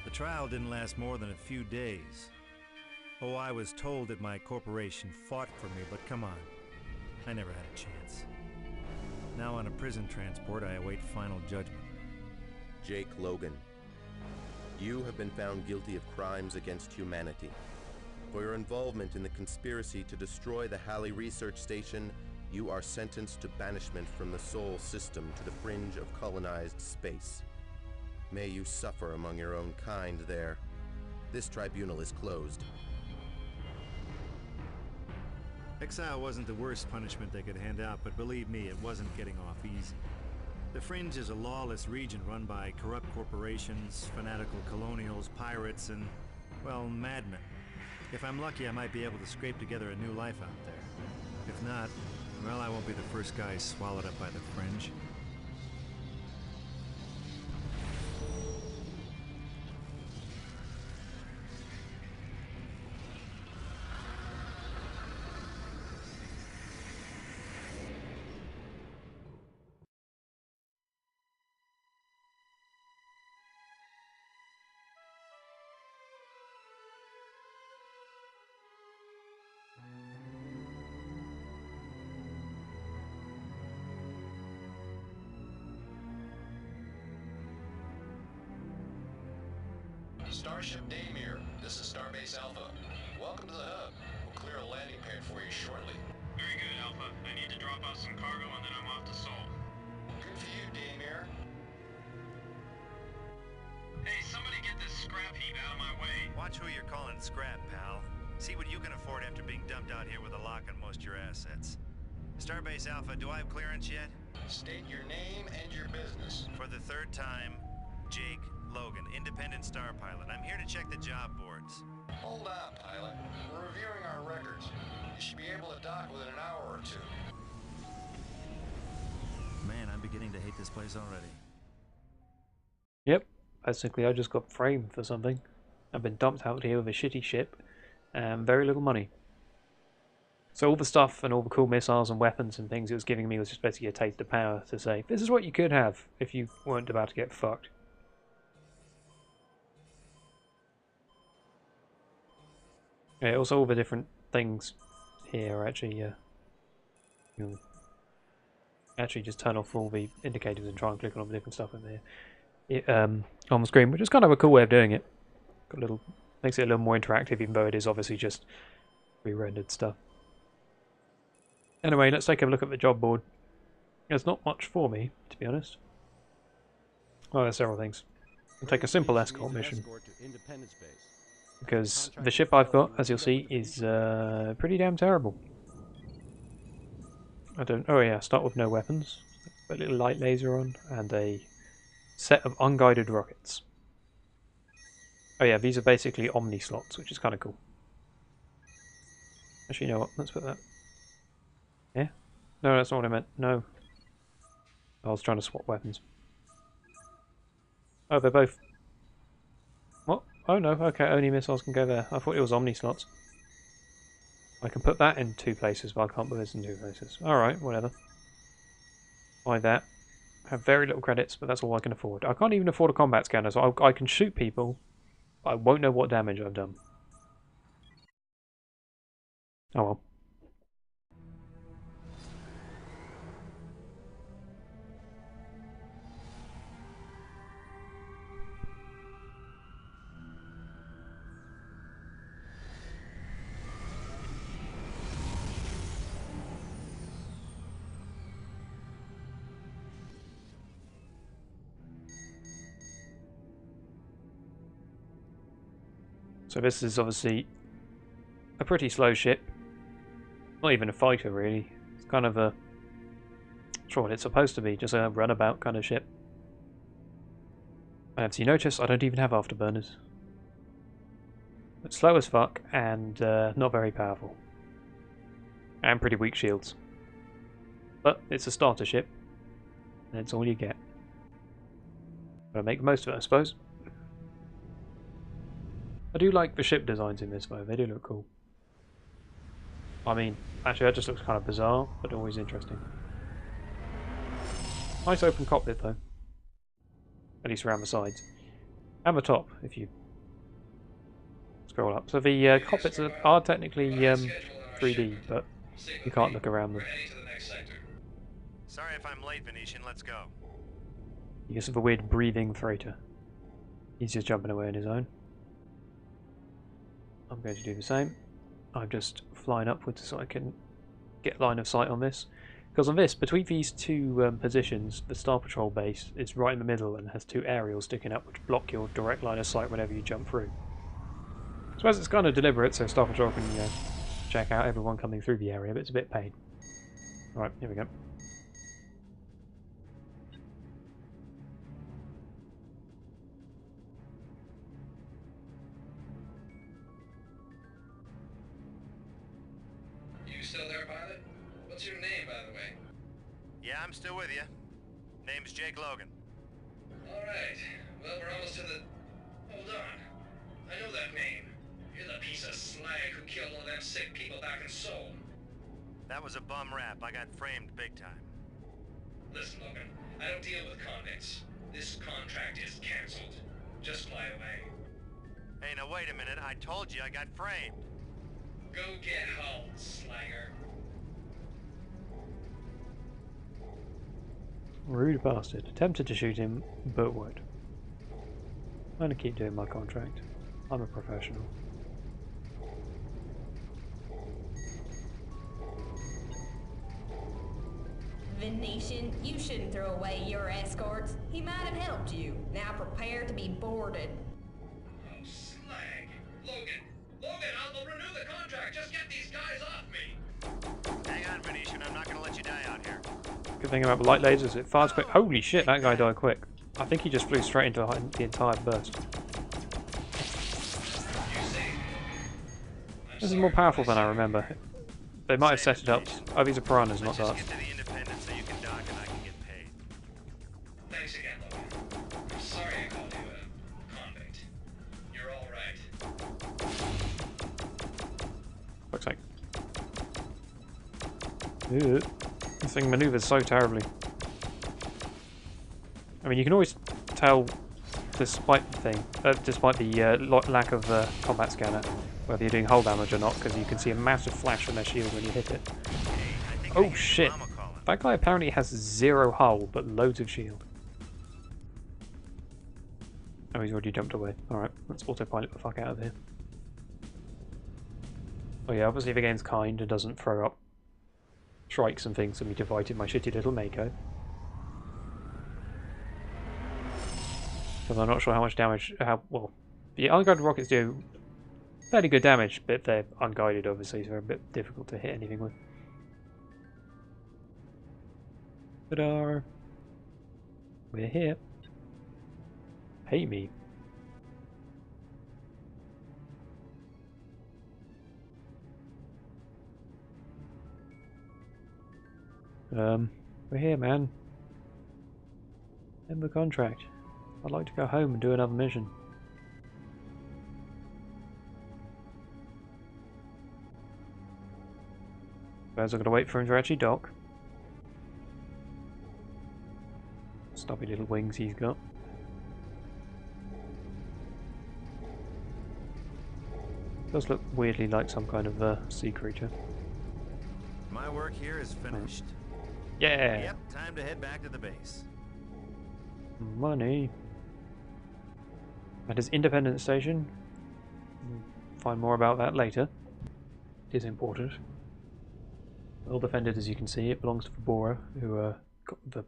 The trial didn't last more than a few days. Oh, I was told that my corporation fought for me, but come on. I never had a chance. Now on a prison transport, I await final judgment. Jake Logan, you have been found guilty of crimes against humanity. For your involvement in the conspiracy to destroy the Halley Research Station, you are sentenced to banishment from the Sol system to the fringe of colonized space. May you suffer among your own kind there. This tribunal is closed. Exile wasn't the worst punishment they could hand out, but believe me, it wasn't getting off easy. The Fringe is a lawless region run by corrupt corporations, fanatical colonials, pirates, and, well, madmen. If I'm lucky, I might be able to scrape together a new life out there. If not, well, I won't be the first guy swallowed up by the Fringe. Starship Daymere, this is Starbase Alpha. Welcome to the hub. We'll clear a landing pad for you shortly. Very good, Alpha. I need to drop out some cargo and then I'm off to Sol. Good for you, Daymere. Hey, somebody get this scrap heap out of my way. Watch who you're calling scrap, pal. See what you can afford after being dumped out here with a lock on most of your assets. Starbase Alpha, do I have clearance yet? State your name and your business. For the third time, Jake Logan, independent star pilot. I'm here to check the job boards. Hold on, pilot. We're reviewing our records. You should be able to dock within an hour or two. Man, I'm beginning to hate this place already. Yep, basically I just got framed for something. I've been dumped out here with a shitty ship and very little money. So all the stuff and all the cool missiles and weapons and things it was giving me was just basically a taste of power to say, this is what you could have if you weren't about to get fucked. Yeah, also all the different things here are actually, you'll actually just turn off all the indicators and try and click on all the different stuff in there on the screen, which is kind of a cool way of doing it. Got a little, makes it a little more interactive, even though it is obviously just re-rendered stuff. Anyway, let's take a look at the job board. There's not much for me, to be honest. Well, there's several things. I'll take a simple escort mission. Because the ship I've got, as you'll see, is pretty damn terrible. I don't... Oh yeah, start with no weapons. Put a little light laser on, and a set of unguided rockets. Oh yeah, these are basically Omni slots, which is kind of cool. Actually, you know what? Let's put that. Yeah? No, that's not what I meant. No. I was trying to swap weapons. Oh, they're both... What? Oh no, okay, only missiles can go there. I thought it was Omni slots. I can put that in 2 places, but I can't put this in 2 places. Alright, whatever. Buy that. Have very little credits, but that's all I can afford. I can't even afford a combat scanner, so I can shoot people, but I won't know what damage I've done. Oh well. So this is obviously a pretty slow ship. Not even a fighter, really. It's kind of a... Sure, what it's supposed to be, just a runabout kind of ship. And so you notice I don't even have afterburners. It's slow as fuck, and not very powerful. And pretty weak shields. But it's a starter ship, and it's all you get. Gotta make the most of it, I suppose. I do like the ship designs in this though, they do look cool. I mean, actually that just looks kind of bizarre, but always interesting. Nice open cockpit though. At least around the sides. And the top, if you scroll up. So the cockpits are technically 3D, but you can't look around them. Sorry if I'm late, Venetian. Let's go. Because of a weird breathing freighter. He's just jumping away on his own. I'm going to do the same. I'm just flying upwards so I can get line of sight on this. Because on this, between these 2 positions, the Star Patrol base is right in the middle and has 2 aerials sticking up which block your direct line of sight whenever you jump through. I suppose it's kind of deliberate so Star Patrol can check out everyone coming through the area, but it's a bit pain. Alright, here we go. You still there, pilot? What's your name, by the way? Yeah, I'm still with you. Name's Jake Logan. Alright. Well, we're almost to the... Hold on. I know that name. You're the piece of slag who killed all them sick people back in Seoul. That was a bum rap. I got framed big time. Listen, Logan. I don't deal with convicts. This contract is cancelled. Just fly away. Hey, now wait a minute. I told you I got framed. Go get Hull, slagger. Rude bastard. Attempted to shoot him, but would. I'm gonna keep doing my contract. I'm a professional. Venetian, you shouldn't throw away your escorts. He might have helped you. Now prepare to be boarded. Oh, slag. Logan! Logan, I'll renew the contract. Just get these guys off me. Hang on, Venetian. I'm not gonna let you die out here. Good thing about the light lasers, it fires quick. Holy shit, that guy died quick. I think he just flew straight into the entire burst. This is more powerful than I remember. They might have set it up. Oh, these are piranhas, not darts. Thanks again, Logan. I'm sorry I called you a convict. You're all right. Looks like. Ew. This thing maneuvers so terribly. I mean, you can always tell, despite the lack of combat scanner, whether you're doing hull damage or not, because you can see a massive flash from their shield when you hit it. Oh shit! That guy apparently has 0 hull, but loads of shield. Oh, he's already jumped away. Alright, let's autopilot the fuck out of here. Oh yeah, obviously the game's kind and doesn't throw up strikes and things for me to fight in my shitty little Mako. Because I'm not sure how much damage, well, the unguided rockets do fairly good damage, but they're unguided obviously, so they're a bit difficult to hit anything with. Ta-da! We're here. Pay me. We're here, man. End the contract. I'd like to go home and do another mission. Suppose I've got to wait for him to actually dock. Stubby little wings he's got. Does look weirdly like some kind of sea creature. My work here is finished. Yeah! Yep, time to head back to the base. Money. At his Independence Station. Find more about that later. It is important. Well defended, as you can see. It belongs to Vibora, who got the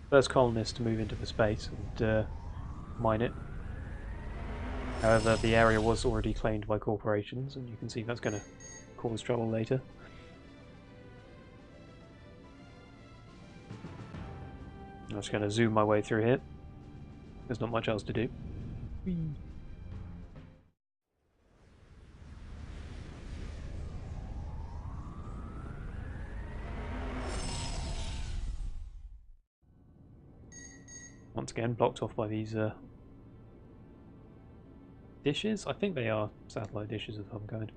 first colonists to move into the space and mine it. However, the area was already claimed by corporations, and you can see that's going to cause trouble later. I'm just going to zoom my way through here. There's not much else to do. Whee. Once again, blocked off by these dishes. I think they are satellite dishes of some kind.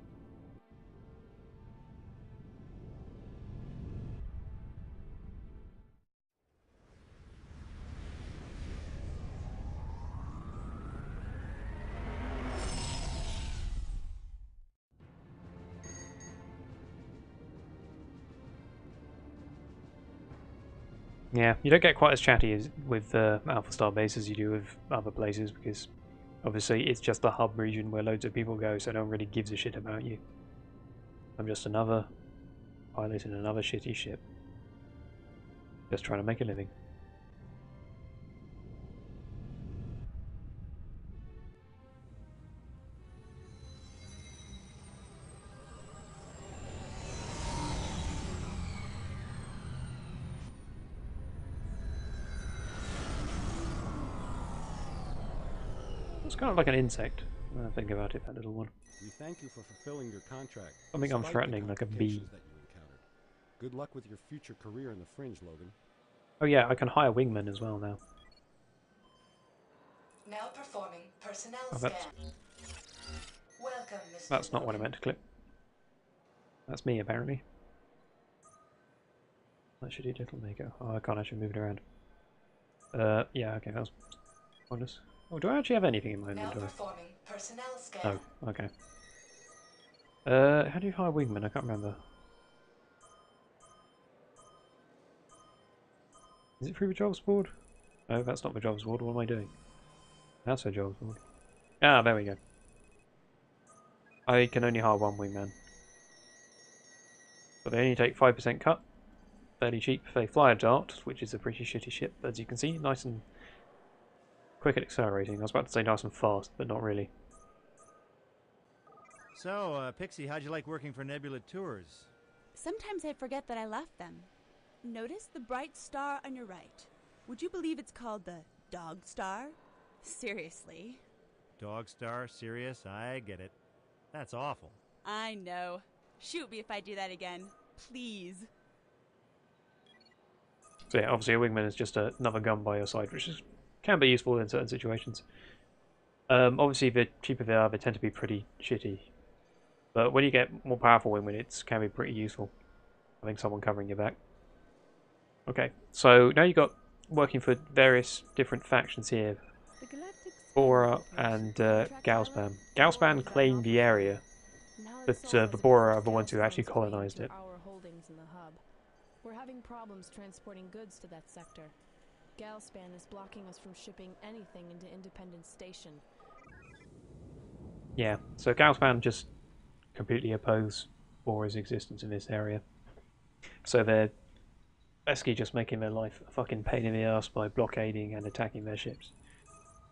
Yeah, you don't get quite as chatty as with Alpha Star Base as you do with other places, because obviously it's just the hub region where loads of people go, so no one really gives a shit about you. I'm just another pilot in another shitty ship. Just trying to make a living. It's kind of like an insect, when I think about it, that little one. We thank you for fulfilling your contract. Something unthreatening, like a bee. That you encountered. Good luck with your future career in the Fringe, Logan. Oh yeah, I can hire wingmen as well now. Now performing personnel scan. Welcome, Mr. That's not what I meant to click. That's me, apparently. That should do little maker. Oh, I can't actually move it around. Yeah, okay, that was pointless. Oh, do I actually have anything in my inventory? Now performing personnel scan. Oh, okay. How do you hire wingmen? I can't remember. Is it through the jobs board? No, that's not the jobs board. What am I doing? That's the jobs board. Ah, there we go. I can only hire one wingman. But they only take 5% cut. Fairly cheap. They fly a dart, which is a pretty shitty ship, as you can see. Nice and quick at accelerating. I was about to say nice and fast, but not really. So, Pixie, how'd you like working for Nebula Tours? Sometimes I forget that I left them. Notice the bright star on your right. Would you believe it's called the Dog Star? Seriously. Dog Star? Serious? I get it. That's awful. I know. Shoot me if I do that again. Please. So yeah, obviously a wingman is just another gun by your side, which can be useful in certain situations. Obviously, the cheaper they are, they tend to be pretty shitty. But when you get more powerful wingmen, it can be pretty useful, having someone covering your back. Okay, so now you've got working for various different factions here. Bora and Galspan. Galspan claimed the area, but the Bora are the ones who actually colonized it. Our holdings in the hub. We're having problems transporting goods to that sector. Galspan is blocking us from shipping anything into Independence Station. Yeah, so Galspan just completely oppose Bora's existence in this area. So they're basically just making their life a fucking pain in the ass by blockading and attacking their ships.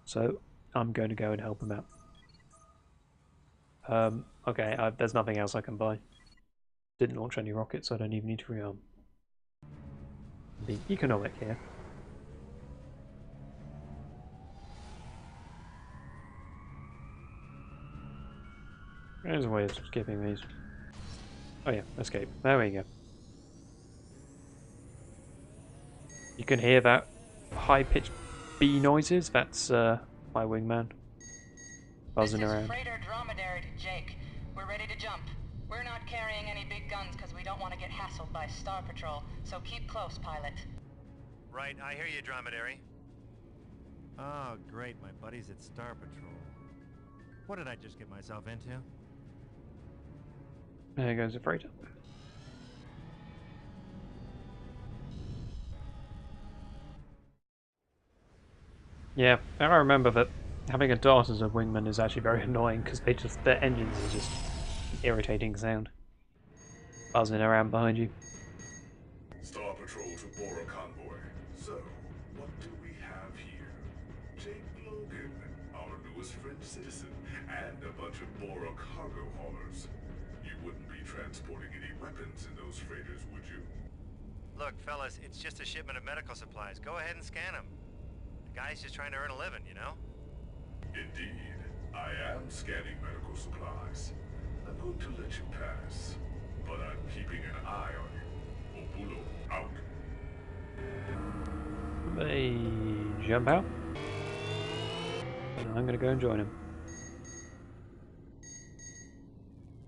So I'm going to go and help them out. Okay, there's nothing else I can buy. Didn't launch any rockets, so I don't even need to rearm. Be economic here. There's a way of skipping these. Oh yeah, escape. There we go. You can hear that high-pitched bee noises. That's my wingman buzzing around. Freighter dromedary to Jake. We're ready to jump. We're not carrying any big guns because we don't want to get hassled by Star Patrol, so keep close, pilot. Right, I hear you, dromedary. Oh, great, my buddies at Star Patrol. What did I just get myself into? There goes the freighter. Yeah, I remember that having a dart as a wingman is actually very annoying because their engines are just an irritating sound. Buzzing around behind you. Star Patrol to Bora Convoy. So, what do we have here? Jake Logan, our newest Fringe citizen, and a bunch of Bora cargo haulers. You wouldn't be transporting any weapons in those freighters, would you? Look, fellas, it's just a shipment of medical supplies. Go ahead and scan them. The guy's just trying to earn a living, you know? Indeed. I am scanning medical supplies. I'm going to let you pass. But I'm keeping an eye on you. Obulo, out. They jump out. And I'm going to go and join him.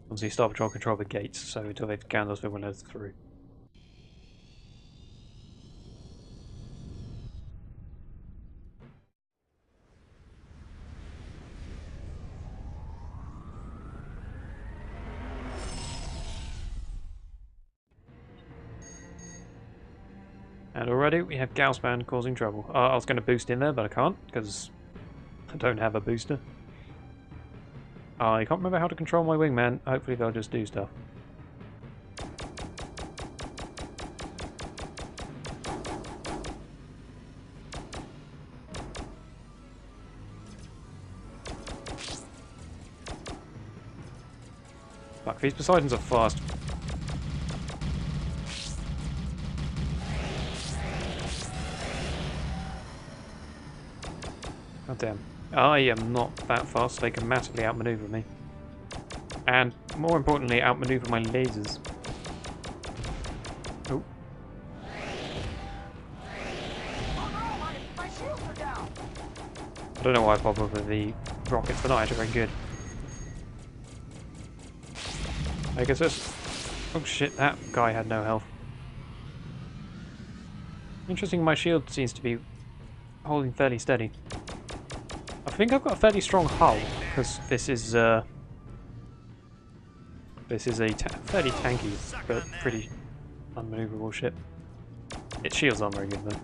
Obviously, Star Patrol control the gates, so until they scan those, they won't let us through. And already we have Gaussband causing trouble. I was going to boost in there, but I can't, because I don't have a booster. I can't remember how to control my wingman. Hopefully they'll just do stuff. Fuck, these Poseidons are fast. God damn. I am not that fast, they can massively outmaneuver me. And, more importantly, outmaneuver my lasers. Oh. I don't know why I bothered with the rockets, they're not actually very good. I guess this... Oh shit, that guy had no health. Interesting, my shield seems to be holding fairly steady. I think I've got a fairly strong hull, because this is a fairly tanky, but pretty unmaneuverable ship. Its shields aren't very good though.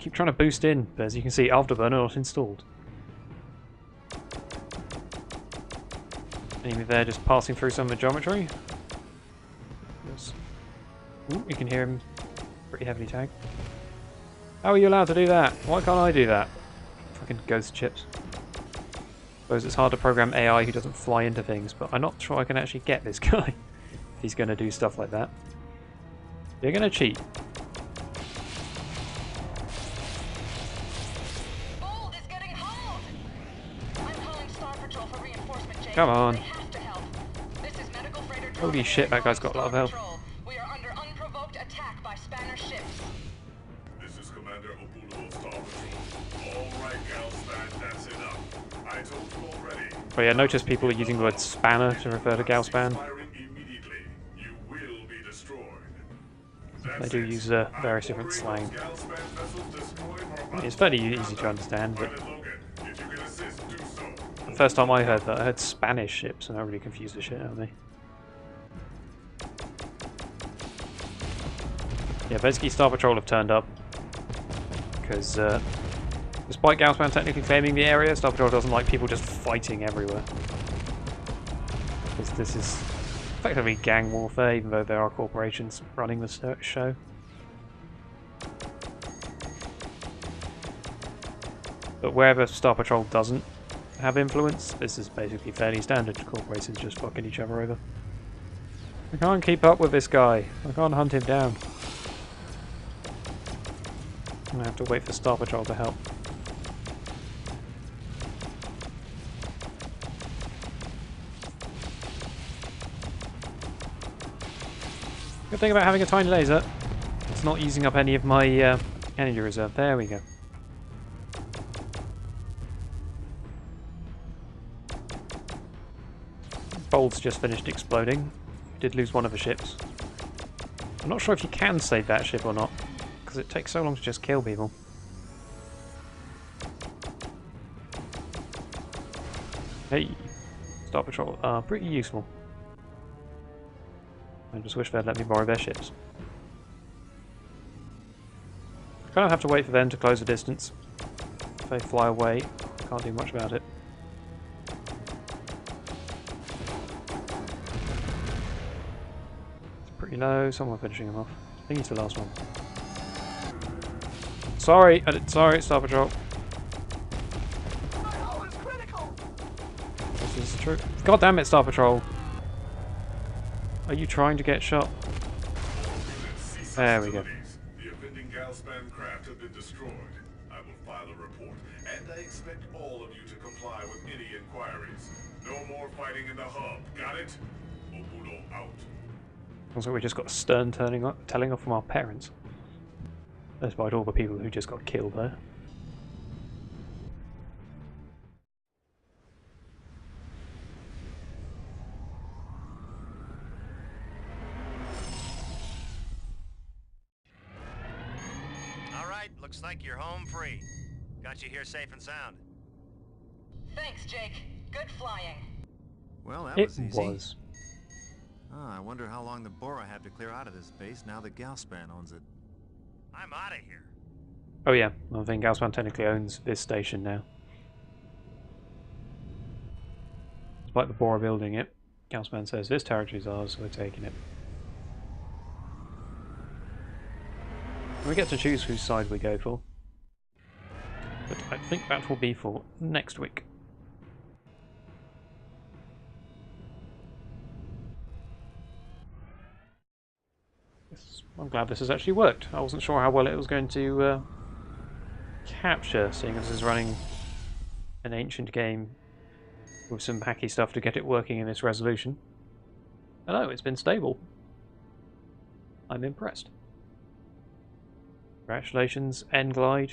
Keep trying to boost in, but as you can see, Afterburner not installed. Enemy there just passing through some of the geometry. Yes. Ooh, you can hear him pretty heavily tagged. How are you allowed to do that? Why can't I do that? Fucking ghost chips. Suppose it's hard to program AI who doesn't fly into things, but I'm not sure I can actually get this guy if he's going to do stuff like that. You're going to cheat. Come on. Holy shit, that guy's got a lot of health. We are under unprovoked attack by Spanner ships. This is Commander Obulo of Star Patrol. All right, Gaussband, that's enough. I told you already. But yeah, notice people are using the word spanner to refer to Gaussband. You will be destroyed. They do use various different slang. It's fairly easy to understand, but the first time I heard that, I heard Spanish ships, and that really confused the shit out of me. Yeah, basically Star Patrol have turned up, because despite Gaussband technically claiming the area, Star Patrol doesn't like people just fighting everywhere. Because this is effectively gang warfare, even though there are corporations running the show. But wherever Star Patrol doesn't have influence, this is basically fairly standard. Corporations just fucking each other over. I can't keep up with this guy. I can't hunt him down. I'm gonna have to wait for Star Patrol to help. Good thing about having a tiny laser, it's not using up any of my energy reserve. There we go. Bolt's just finished exploding. Did lose one of the ships. I'm not sure if you can save that ship or not, because it takes so long to just kill people. Hey, Star Patrol are pretty useful. I just wish they'd let me borrow their ships. I kind of have to wait for them to close the distance. If they fly away, can't do much about it. It's pretty low, someone finishing them off. I think he's the last one. Sorry, sorry, Star Patrol. This is true. God damn it, Star Patrol. Are you trying to get shot? There we go. The offending Galspan craft have been destroyed. I will file a report, and I expect all of you to comply with any inquiries. No more fighting in the hub, got it? Obudo out. Looks like we just got a stern telling off from our parents. Despite all the people who just got killed there. Alright, looks like you're home free. Got you here safe and sound. Thanks, Jake. Good flying. Well, that was easy. Oh, I wonder how long the Bora have to clear out of this base now that Galspan owns it. I'm out of here. Oh yeah, I think Galspan technically owns this station now. Despite the Bora building it, Galspan says this territory is ours, so we're taking it. We get to choose whose side we go for. But I think that will be for next week. I'm glad this has actually worked. I wasn't sure how well it was going to capture, seeing as it's running an ancient game with some hacky stuff to get it working in this resolution. Oh no, it's been stable. I'm impressed. Congratulations, N-Glide,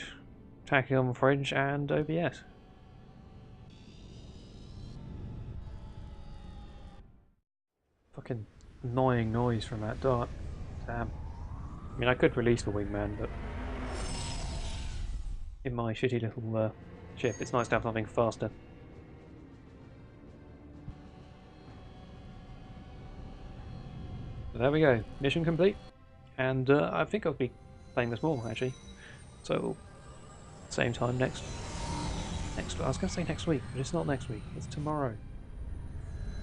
Tachyon, Fringe, and OBS. Fucking annoying noise from that dart. Damn. I mean, I could release the wingman, but in my shitty little ship, it's nice to have something faster. So there we go, mission complete, and I think I'll be playing this more actually. So same time next. I was going to say next week, but it's not next week. It's tomorrow.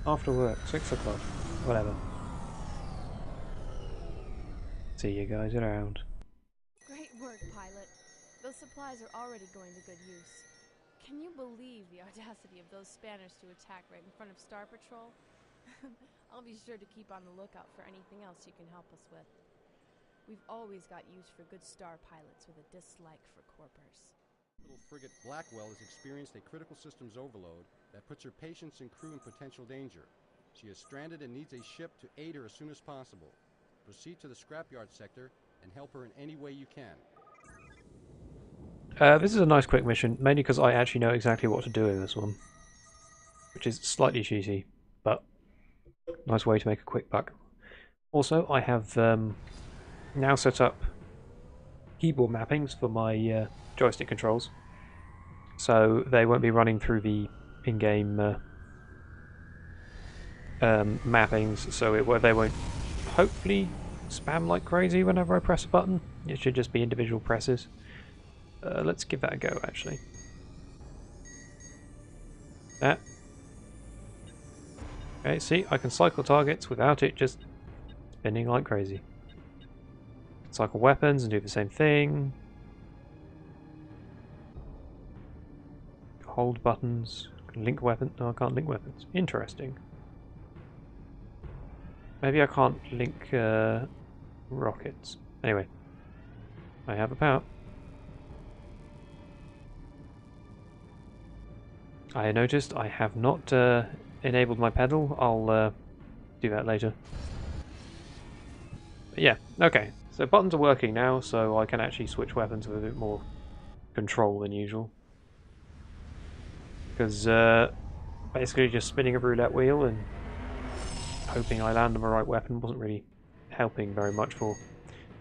After work, 6 o'clock, whatever. See you guys around. Great work, pilot. Those supplies are already going to good use. Can you believe the audacity of those Spaniards to attack right in front of Star Patrol? I'll be sure to keep on the lookout for anything else you can help us with. We've always got use for good star pilots with a dislike for corpers. Little frigate Blackwell has experienced a critical systems overload that puts her patients and crew in potential danger. She is stranded and needs a ship to aid her as soon as possible. Proceed to the scrapyard sector and help her in any way you can. This is a nice quick mission, mainly because I actually know exactly what to do in this one. Which is slightly cheesy, but nice way to make a quick buck. Also, I have now set up keyboard mappings for my joystick controls, so they won't be running through the in-game mappings, so they won't hopefully spam like crazy whenever I press a button. It should just be individual presses. Let's give that a go, actually. That. Okay, see, I can cycle targets without it just spinning like crazy. Cycle weapons and do the same thing. Hold buttons. Link weapon. No, I can't link weapons. Interesting. Maybe I can't link rockets. Anyway, I have a power. I noticed I have not enabled my pedal. I'll do that later. But yeah, okay. So buttons are working now, so I can actually switch weapons with a bit more control than usual. Because basically just spinning a roulette wheel and hoping I land on the right weapon wasn't really helping very much for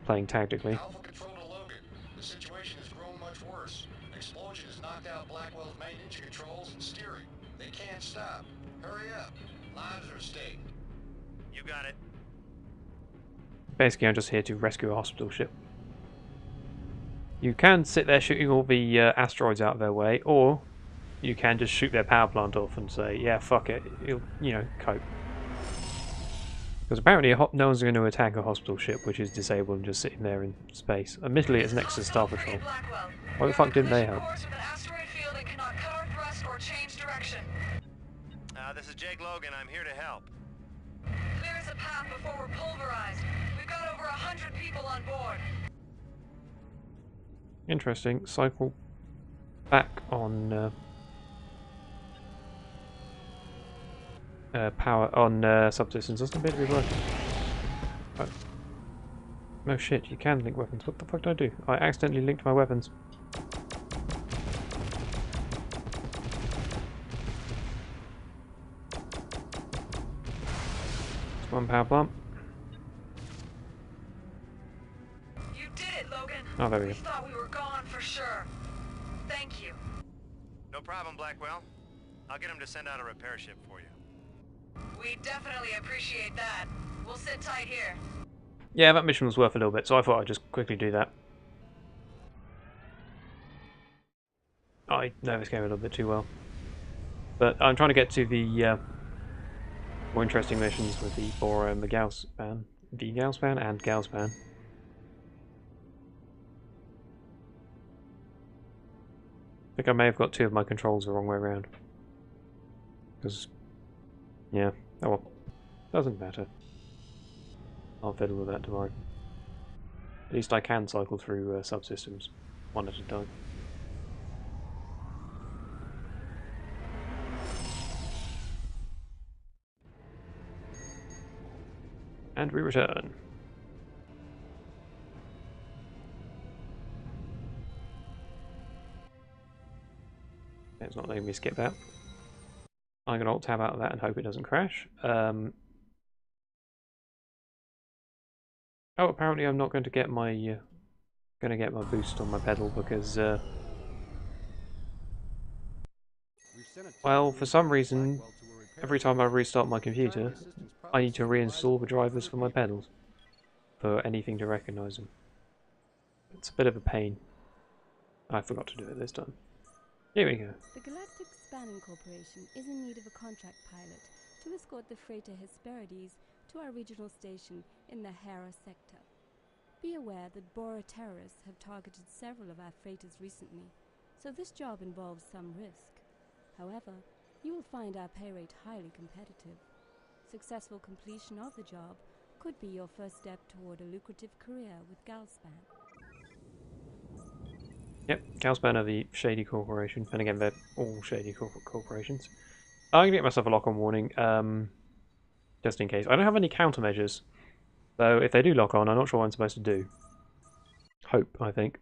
playing tactically. Alpha Control to Logan. The situation has grown much worse. An explosion has knocked out Blackwell's main engine controls and steering. They can't stop. Hurry up. Lives are at stake. You got it. Basically, I'm just here to rescue a hospital ship. You can sit there shooting all the asteroids out of their way, or you can just shoot their power plant off and say, yeah, fuck it, you'll, cope. Because apparently no one's going to attack a hospital ship which is disabled and just sitting there in space. Admittedly, it's next to Star Patrol. Why the fuck didn't they help? This is Jake Logan. I'm here to help. Clear us a path before we're pulverized. We've got over 100 people on board. Interesting. Cycle back on power on subsystems. Doesn't appear to be working. Oh. No shit, you can link weapons. What the fuck did I do? I accidentally linked my weapons. One power plant. You did it, Logan. Oh, there we go. We thought we were gone for sure. Thank you. No problem, Blackwell. I'll get him to send out a repair ship for you. We definitely appreciate that. We'll sit tight here. Yeah, that mission was worth a little bit, so I thought I'd just quickly do that. I know this game a little bit too well. But I'm trying to get to the more interesting missions with the Bora and the Gausspan. The Gausspan and Gausspan. I think I may have got two of my controls the wrong way around. Because, yeah, oh well, doesn't matter. I'll fiddle with that tomorrow. At least I can cycle through subsystems, one at a time. And we return. It's not letting me skip that. I'm going to alt-tab out of that and hope it doesn't crash. Oh, apparently I'm not going to get my boost on my pedal because well, for some reason, every time I restart my computer, I need to reinstall the drivers for my pedals for anything to recognise them. It's a bit of a pain. I forgot to do it this time. Here we go. The Galactic Spanning Corporation is in need of a contract pilot to escort the freighter Hesperides to our regional station in the Hera sector. Be aware that Bora terrorists have targeted several of our freighters recently, so this job involves some risk. However, you will find our pay rate highly competitive. Successful completion of the job could be your first step toward a lucrative career with Galspan. Yep, Galspan are the shady corporation, and again, they're all shady corporations. I'm going to get myself a lock-on warning, just in case. I don't have any countermeasures, so if they do lock on, I'm not sure what I'm supposed to do. Hope, I think.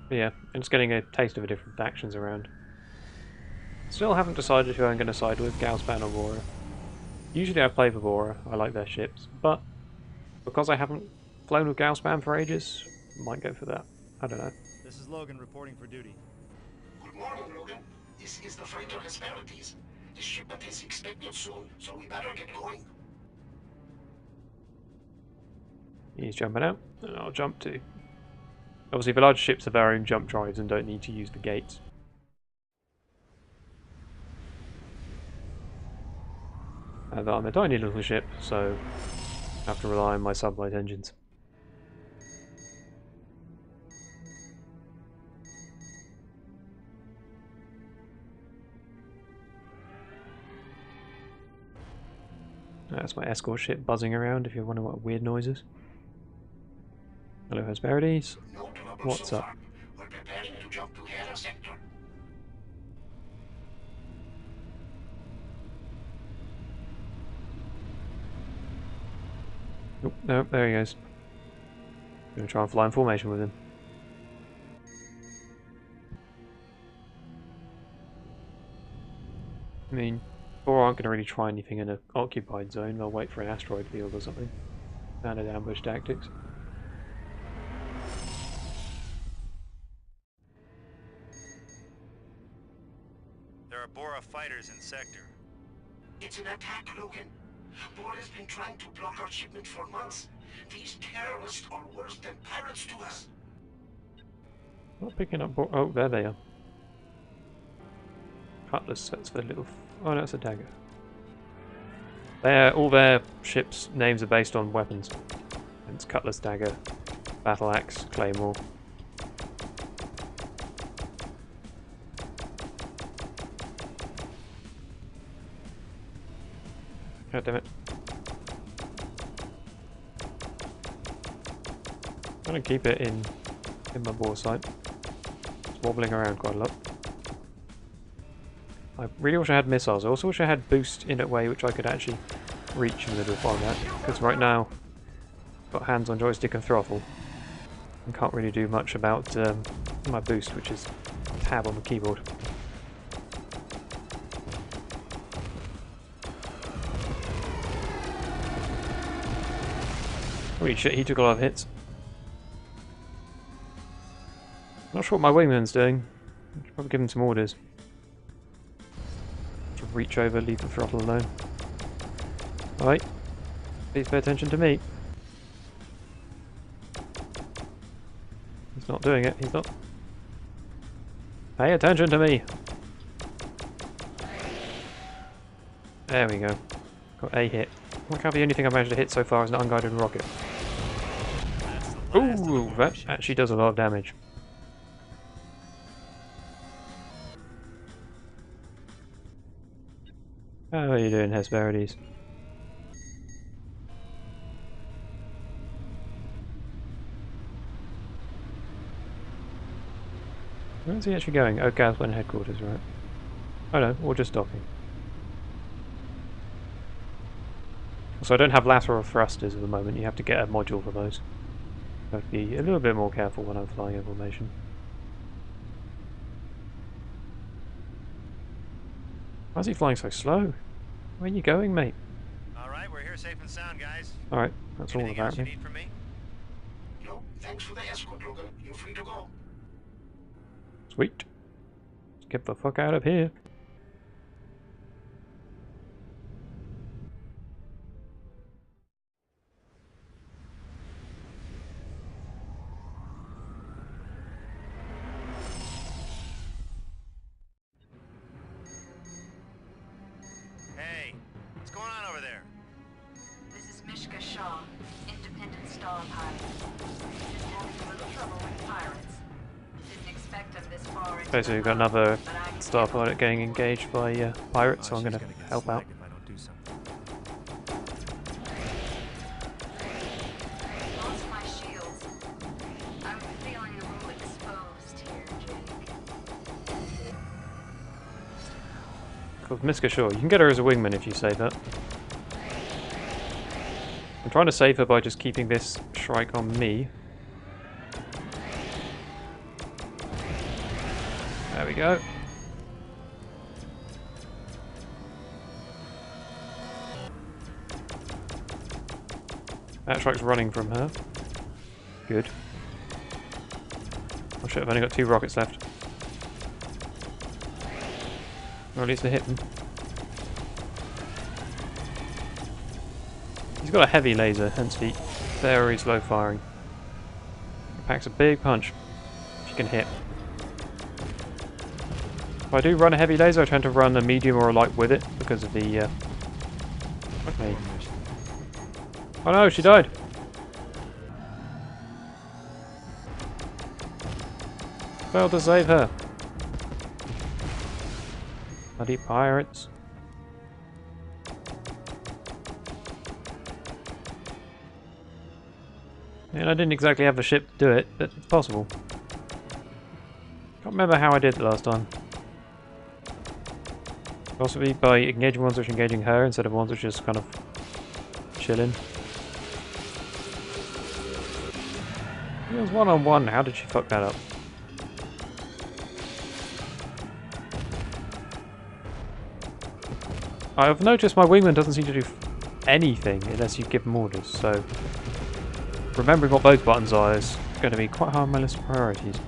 But yeah, I'm just getting a taste of the different factions around. Still haven't decided who I'm going to side with, Galspan or Bora. Usually I play for Bora, I like their ships, but because I haven't flown with Galspan for ages, might go for that. I don't know. This is Logan reporting for duty. Good morning, Logan. This is the freighter Hesperides. The shipment is expected soon, so we better get going. He's jumping out, and I'll jump too. Obviously the large ships have their own jump drives and don't need to use the gates. And I'm a tiny little ship, so I have to rely on my sublight engines. That's my escort ship buzzing around if you're wondering what weird noises. Hello Hesperides. What's up? We're preparing to jump to Hera. Oh, no, there he goes. Gonna try and fly in formation with him. I mean, or aren't going to really try anything in an occupied zone. They'll wait for an asteroid field or something. Standard ambush tactics. There are Bora fighters in sector. It's an attack, Logan. Bora's been trying to block our shipment for months. These terrorists are worse than pirates to us. Not picking up. Oh, there they are. Cutlass. That's the little. Oh, no, that's a dagger. All their ships' names are based on weapons. It's cutlass, dagger, battle axe, claymore. God damn it! I'm gonna keep it in my bore sight. It's wobbling around quite a lot. I really wish I had missiles. I also wish I had boost in a way which I could actually reach in the middle of combat. Because right now, I've got hands on joystick and throttle. And can't really do much about my boost, which is tab on the keyboard. Holy shit, he took a lot of hits. Not sure what my wingman's doing. I should probably give him some orders. Reach over, leave the throttle alone. Alright. Please pay attention to me. He's not doing it, he's not. Pay attention to me! There we go. Got a hit. Look how the only thing I've managed to hit so far is an unguided rocket. Ooh, that actually does a lot of damage. How are you doing, Hesperides? Where's he actually going? Oh, Gasland headquarters, right. Oh no, or just docking. So I don't have lateral thrusters at the moment, you have to get a module for those. I have to be a little bit more careful when I'm flying in formation. Why is he flying so slow? Where are you going, mate? Alright, we're here safe and sound, guys. Alright, that's all Anything about else you me. need from me? No, thanks for the escort, Logan. You're free to go. Sweet. Let's get the fuck out of here. Hey, what's going on over there? This is Mishka Shaw, independent star pilot. Just having a little trouble with pirates. Didn't expect them this far into Basically, we've got another star pilot getting engaged by pirates, so I'm going to help out. If I don't do something. Lost my shields. I'm feeling a little exposed here, Jake. Called Miska Shaw. You can get her as a wingman if you save her. I'm trying to save her by just keeping this Shrike on me. There we go. That Shrike's running from her. Good. Oh shit, I've only got 2 rockets left. Or at least they hit them. He's got a heavy laser, hence the very slow firing. It packs a big punch, if you can hit. If I do run a heavy laser, I tend to run a medium or a light with it, because of the... Fuck me. Oh no, she died! Failed to save her. Bloody pirates. And I didn't exactly have the ship do it, but it's possible. Can't remember how I did it last time. Possibly by engaging ones which are engaging her instead of ones which are just kind of chilling. It was one-on-one. How did she fuck that up? I've noticed my wingman doesn't seem to do anything unless you give him orders, so remembering what those buttons are is going to be quite high on my list of priorities.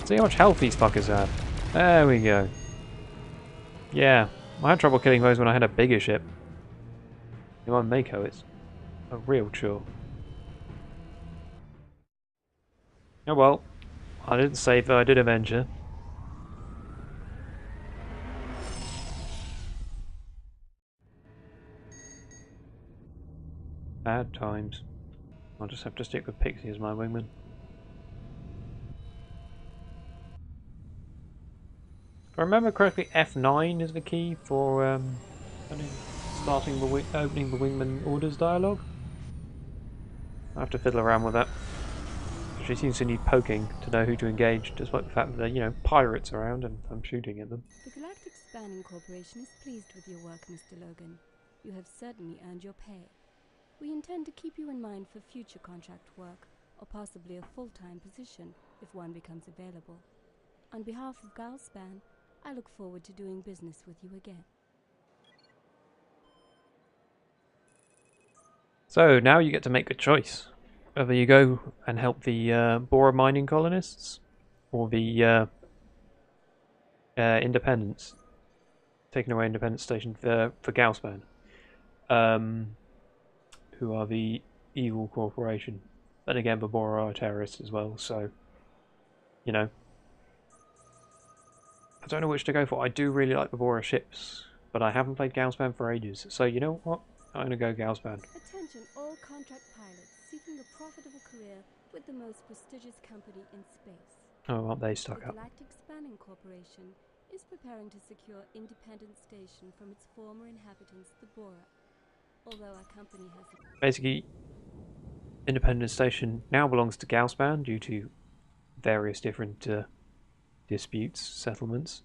See how much health these fuckers have. There we go. Yeah, I had trouble killing those when I had a bigger ship. In my Mako, it's a real chore. Oh well, I didn't save though, I did avenge her. Bad times. I'll just have to stick with Pixie as my wingman. If I remember correctly, F9 is the key for opening the wingman orders dialogue. I have to fiddle around with that. She seems to need poking to know who to engage, despite the fact that there are, you know, pirates around and I'm shooting at them. The Galactic Spanning Corporation is pleased with your work, Mr. Logan. You have certainly earned your pay. We intend to keep you in mind for future contract work, or possibly a full-time position, if one becomes available. On behalf of Galspan, I look forward to doing business with you again. So, now you get to make a choice. Whether you go and help the Bora mining colonists, or the Independence, taking away Independence Station for Galspan, who are the evil corporation. Then again, the Bora are terrorists as well, so, you know. I don't know which to go for. I do really like the Bora ships, but I haven't played Galspan for ages, so you know what? I'm going to go Galspan. Attention all contract pilots seeking a profitable career with the most prestigious company in space. Oh, aren't they stuck The up? Galactic Spanning Corporation is preparing to secure Independence Station from its former inhabitants, the Bora. Although our company has... Basically, Independence Station now belongs to Galspan due to various different disputes, settlements,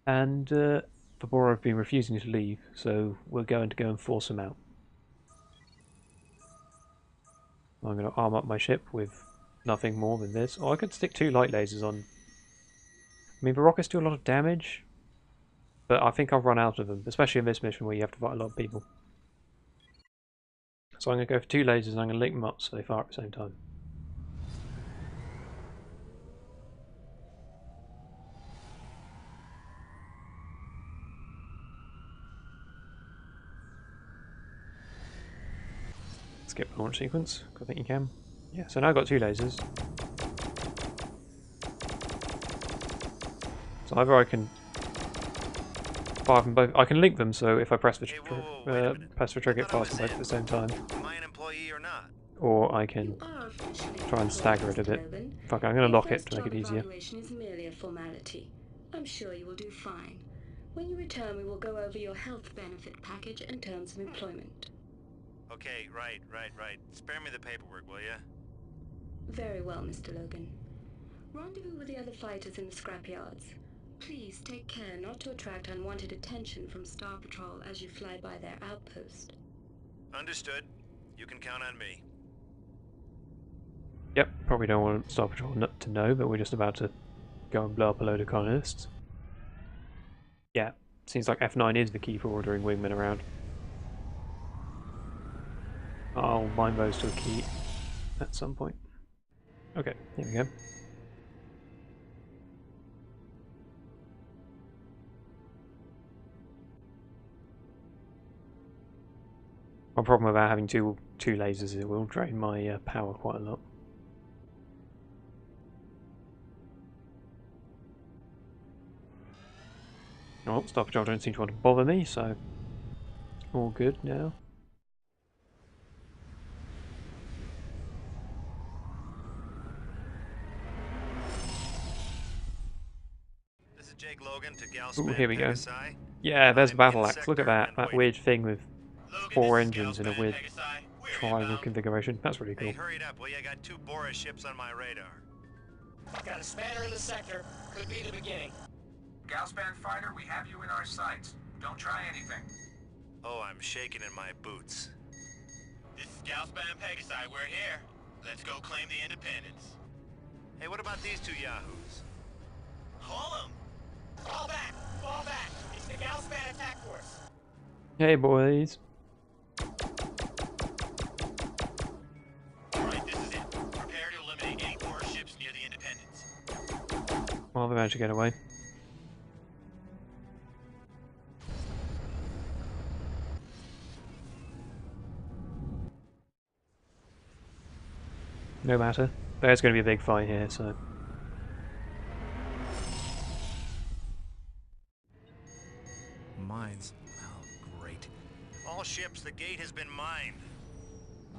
and the Bora have been refusing to leave, so we're going to go and force them out. I'm going to arm up my ship with nothing more than this. Oh, I could stick 2 light lasers on. I mean, the rockets do a lot of damage, but I think I've run out of them, especially in this mission where you have to fight a lot of people. So I'm going to go for 2 lasers and I'm going to link them up so they fire at the same time. Skip the launch sequence, I think you can. Yeah, so now I've got 2 lasers. So either I can fire them both. I can link them, so if I press the trigger, it fires them both at the same time. Am I an employee or not? Or I can try and stagger it a bit. Fuck, I'm going to lock it to make it easier. Evaluation is merely a formality. I'm sure you will do fine. When you return, we will go over your health benefit package and terms of employment. Okay, right. Spare me the paperwork, will ya? Very well, Mr. Logan. Rendezvous with the other fighters in the scrapyards. Please take care not to attract unwanted attention from Star Patrol as you fly by their outpost. Understood. You can count on me. Yep, probably don't want Star Patrol to know, but we're just about to go and blow up a load of colonists. Yeah, seems like F9 is the key for ordering wingmen around. I'll mine those to a key at some point. Okay, here we go. One problem about having two lasers is it will drain my power quite a lot. Oh, Star Patrol don't seem to want to bother me, so all good now. This is Jake Logan to Galspan. Ooh, here we go. Pegasus. Yeah, there's I'm battle in axe. Look at that weird thing with 4 engines in a weird triangle configuration. That's really cool. Hey, hurry it up, will you? I got 2 Bora ships on my radar. Got a spanner in the sector. Could be the beginning. Galspan fighter, we have you in our sights. Don't try anything. Oh, I'm shaking in my boots. This is Galspan Pegasite, we're here. Let's go claim the independence. Hey, what about these two yahoos? Haul them! Fall back! Fall back! It's the Galspan attack force! Hey boys. Alright, this is it. Prepare to eliminate any Boer ships near the independence. Well, they managed to get away. No matter. There's going to be a big fight here, so... Mines. Oh, great. All ships, the gate has been mined.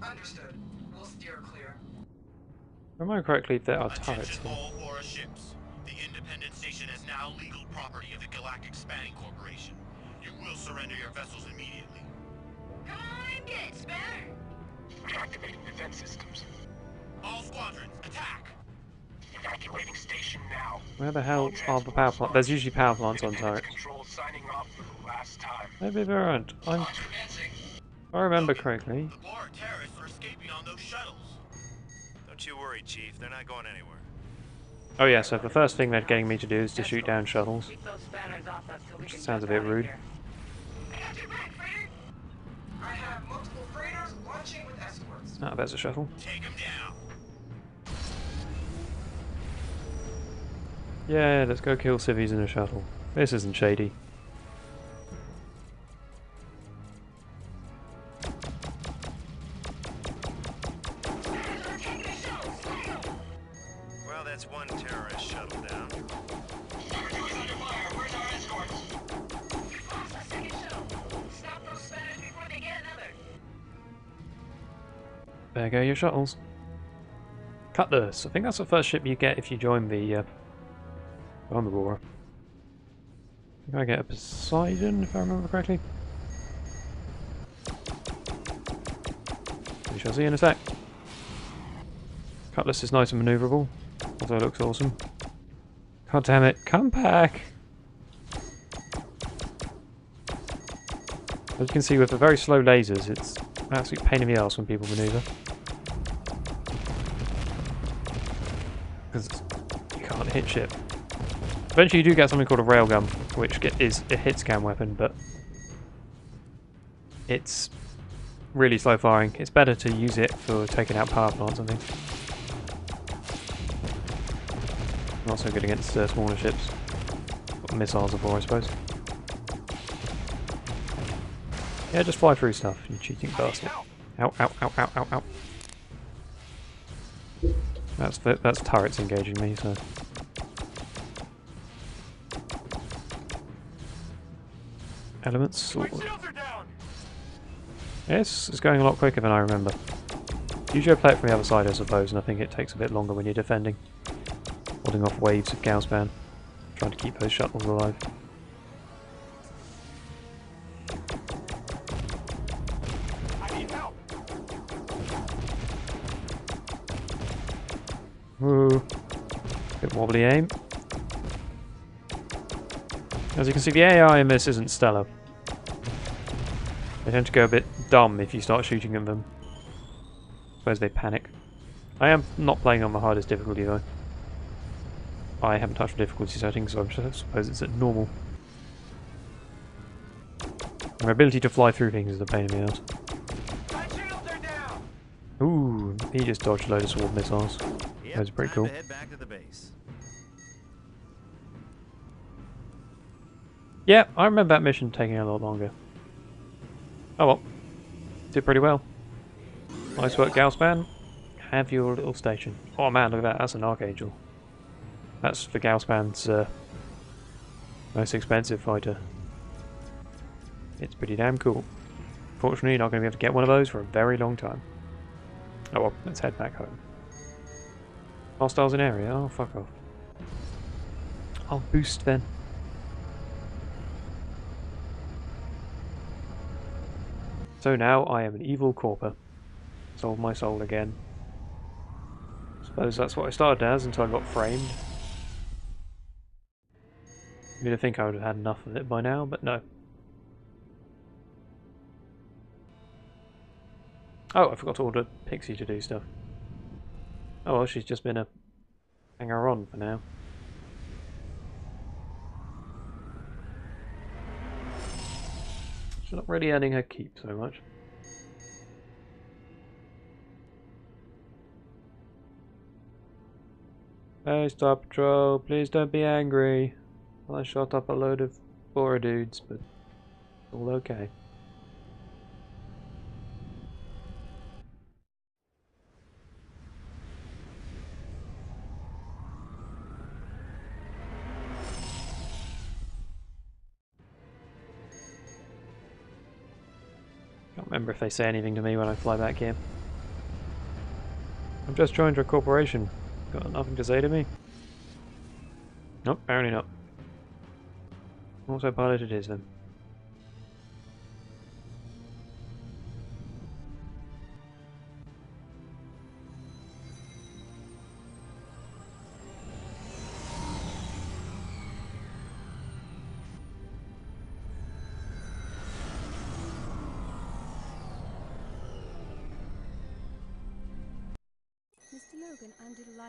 Understood. We'll steer clear. If I remember correctly, there are turrets Attention here. all Boer ships. The Independence Station is now legal property of the Galactic Spanning Corporation. You will surrender your vessels immediately. Come on, get it, Spanner! Activating defense systems. All squadrons, attack! Evacuating station now. Where the hell are the power plants? There's usually power plants on turrets. Control signing off for the last time. Maybe there aren't. If I remember correctly. The Boer terrorists are escaping on those shuttles. Don't you worry, Chief. They're not going anywhere. Oh yeah, so the first thing they're getting me to do is to shoot down shuttles. Which sounds a bit rude. I have multiple freighters launching with escorts. Ah, there's a shuttle. Take them down. Yeah, let's go kill civvies in a shuttle. This isn't shady. Well, that's one terrorist shuttle down. Where's our escorts? We've lost a second shuttle. Stop those Spanners before they get another. There go your shuttles. Cutlass. I think that's the first ship you get if you join the war. I think I get a Poseidon, if I remember correctly. We shall see in a sec. Cutlass is nice and manoeuvrable. Also looks awesome. God damn it, come back! As you can see with the very slow lasers, it's an absolute pain in the arse when people manoeuvre. Because you can't hit shit. Eventually you do get something called a railgun, which is a hit scan weapon, but it's really slow firing. It's better to use it for taking out power plants, I think. Not so good against smaller ships. What missiles are for, I suppose. Yeah, just fly through stuff, you cheating bastard. Ow, ow, ow, ow, ow, ow. That's turrets engaging me, so... Elements sword. Yes, it's going a lot quicker than I remember. Usually I play it from the other side, I suppose, and I think it takes a bit longer when you're defending. Holding off waves of Galspan. Trying to keep those shuttles alive. Woo. Bit wobbly aim. As you can see, the AI in this isn't stellar. They tend to go a bit dumb if you start shooting at them. I suppose they panic. I am not playing on the hardest difficulty though. I haven't touched the difficulty settings, so I suppose it's at normal. My ability to fly through things is a pain in the ass. Ooh, he just dodged a load of sword missiles. Yep, Those are pretty cool. time to head back to the base. Yeah, I remember that mission taking a lot longer. Oh well. Did pretty well. Nice work, Galspan. Have your little station. Oh man, look at that. That's an Archangel. That's for Galspan's most expensive fighter. It's pretty damn cool. Fortunately, you're not going to be able to get one of those for a very long time. Oh well, let's head back home. Hostiles in area? Oh, fuck off. I'll boost then. So now I am an evil corper. Sold my soul again. Suppose that's what I started as until I got framed. You'd think I would have had enough of it by now, but no. Oh, I forgot to order Pixie to do stuff. Oh well, she's just been a hanger-on for now. She's not really earning her keep so much. Hey, Star Patrol, please don't be angry. I shot up a load of Bora dudes, but all okay. Can't remember if they say anything to me when I fly back here. I'm just joined your corporation. Got nothing to say to me? Nope, apparently not. Autopilot it is then.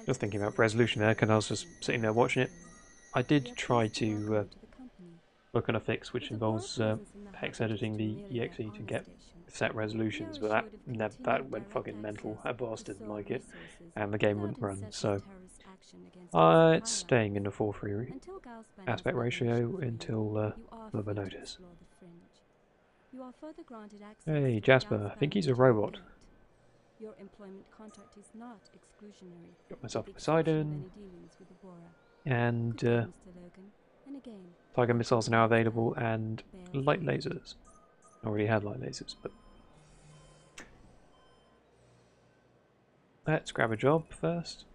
Just thinking about resolution there, because I was just sitting there watching it. I did try to look at a fix which involves hex editing the EXE to get set resolutions, but that went fucking mental. I didn't like it, and the game wouldn't run, so it's staying in the 4:3 aspect ratio until further notice. Hey, Jasper, I think he's a robot. Your employment contract is not exclusionary. Got myself Poseidon, and Tiger missiles are now available, and light lasers. I already had light lasers, but let's grab a job first.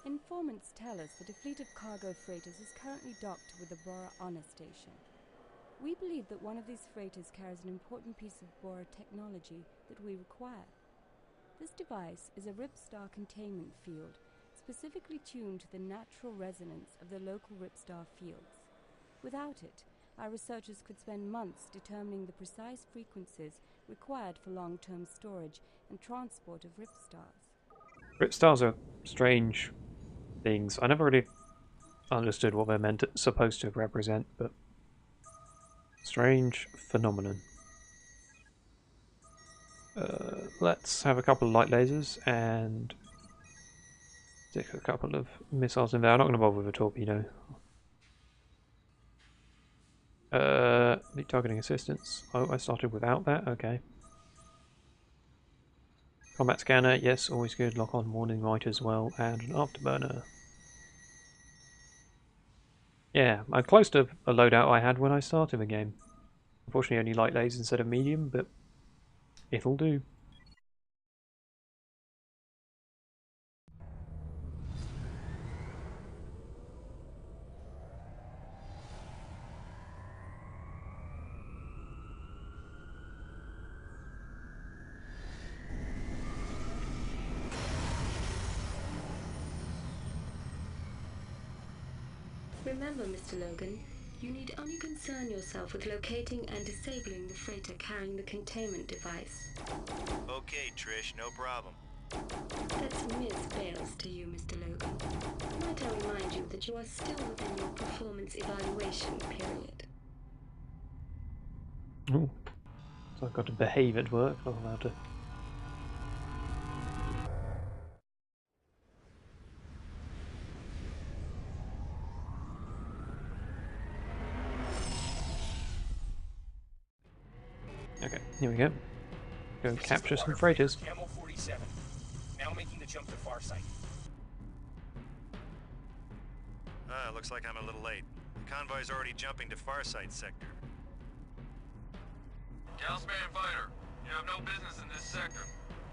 Informants tell us that a fleet of cargo freighters is currently docked with the Bora Honor Station. We believe that one of these freighters carries an important piece of Bora technology that we require. This device is a Ripstar containment field, specifically tuned to the natural resonance of the local Ripstar fields. Without it, our researchers could spend months determining the precise frequencies required for long-term storage and transport of Ripstars. Ripstars are strange things. I never really understood what they're supposed to represent, but strange phenomenon. Let's have a couple of light lasers and stick a couple of missiles in there. I'm not going to bother with a torpedo. The targeting assistance. Oh, I started without that. Okay. Combat scanner. Yes, always good. Lock on warning light as well, and an afterburner. Yeah, I'm close to a loadout I had when I started the game. Unfortunately, only light lasers instead of medium, but it'll do. Remember, Mr. Logan, you need only concern yourself with locating and disabling the freighter carrying the containment device. Okay, Trish, no problem. That's Ms. Bales to you, Mr. Logan. Might I remind you that you are still within your performance evaluation period? Ooh. So I've got to behave at work, not allowed to. Okay, here we go. Go capture some freighters. Camel 47. Now making the jump to far site. Looks like I'm a little late. The convoy's already jumping to Farsight sector. Galspan fighter, you have no business in this sector.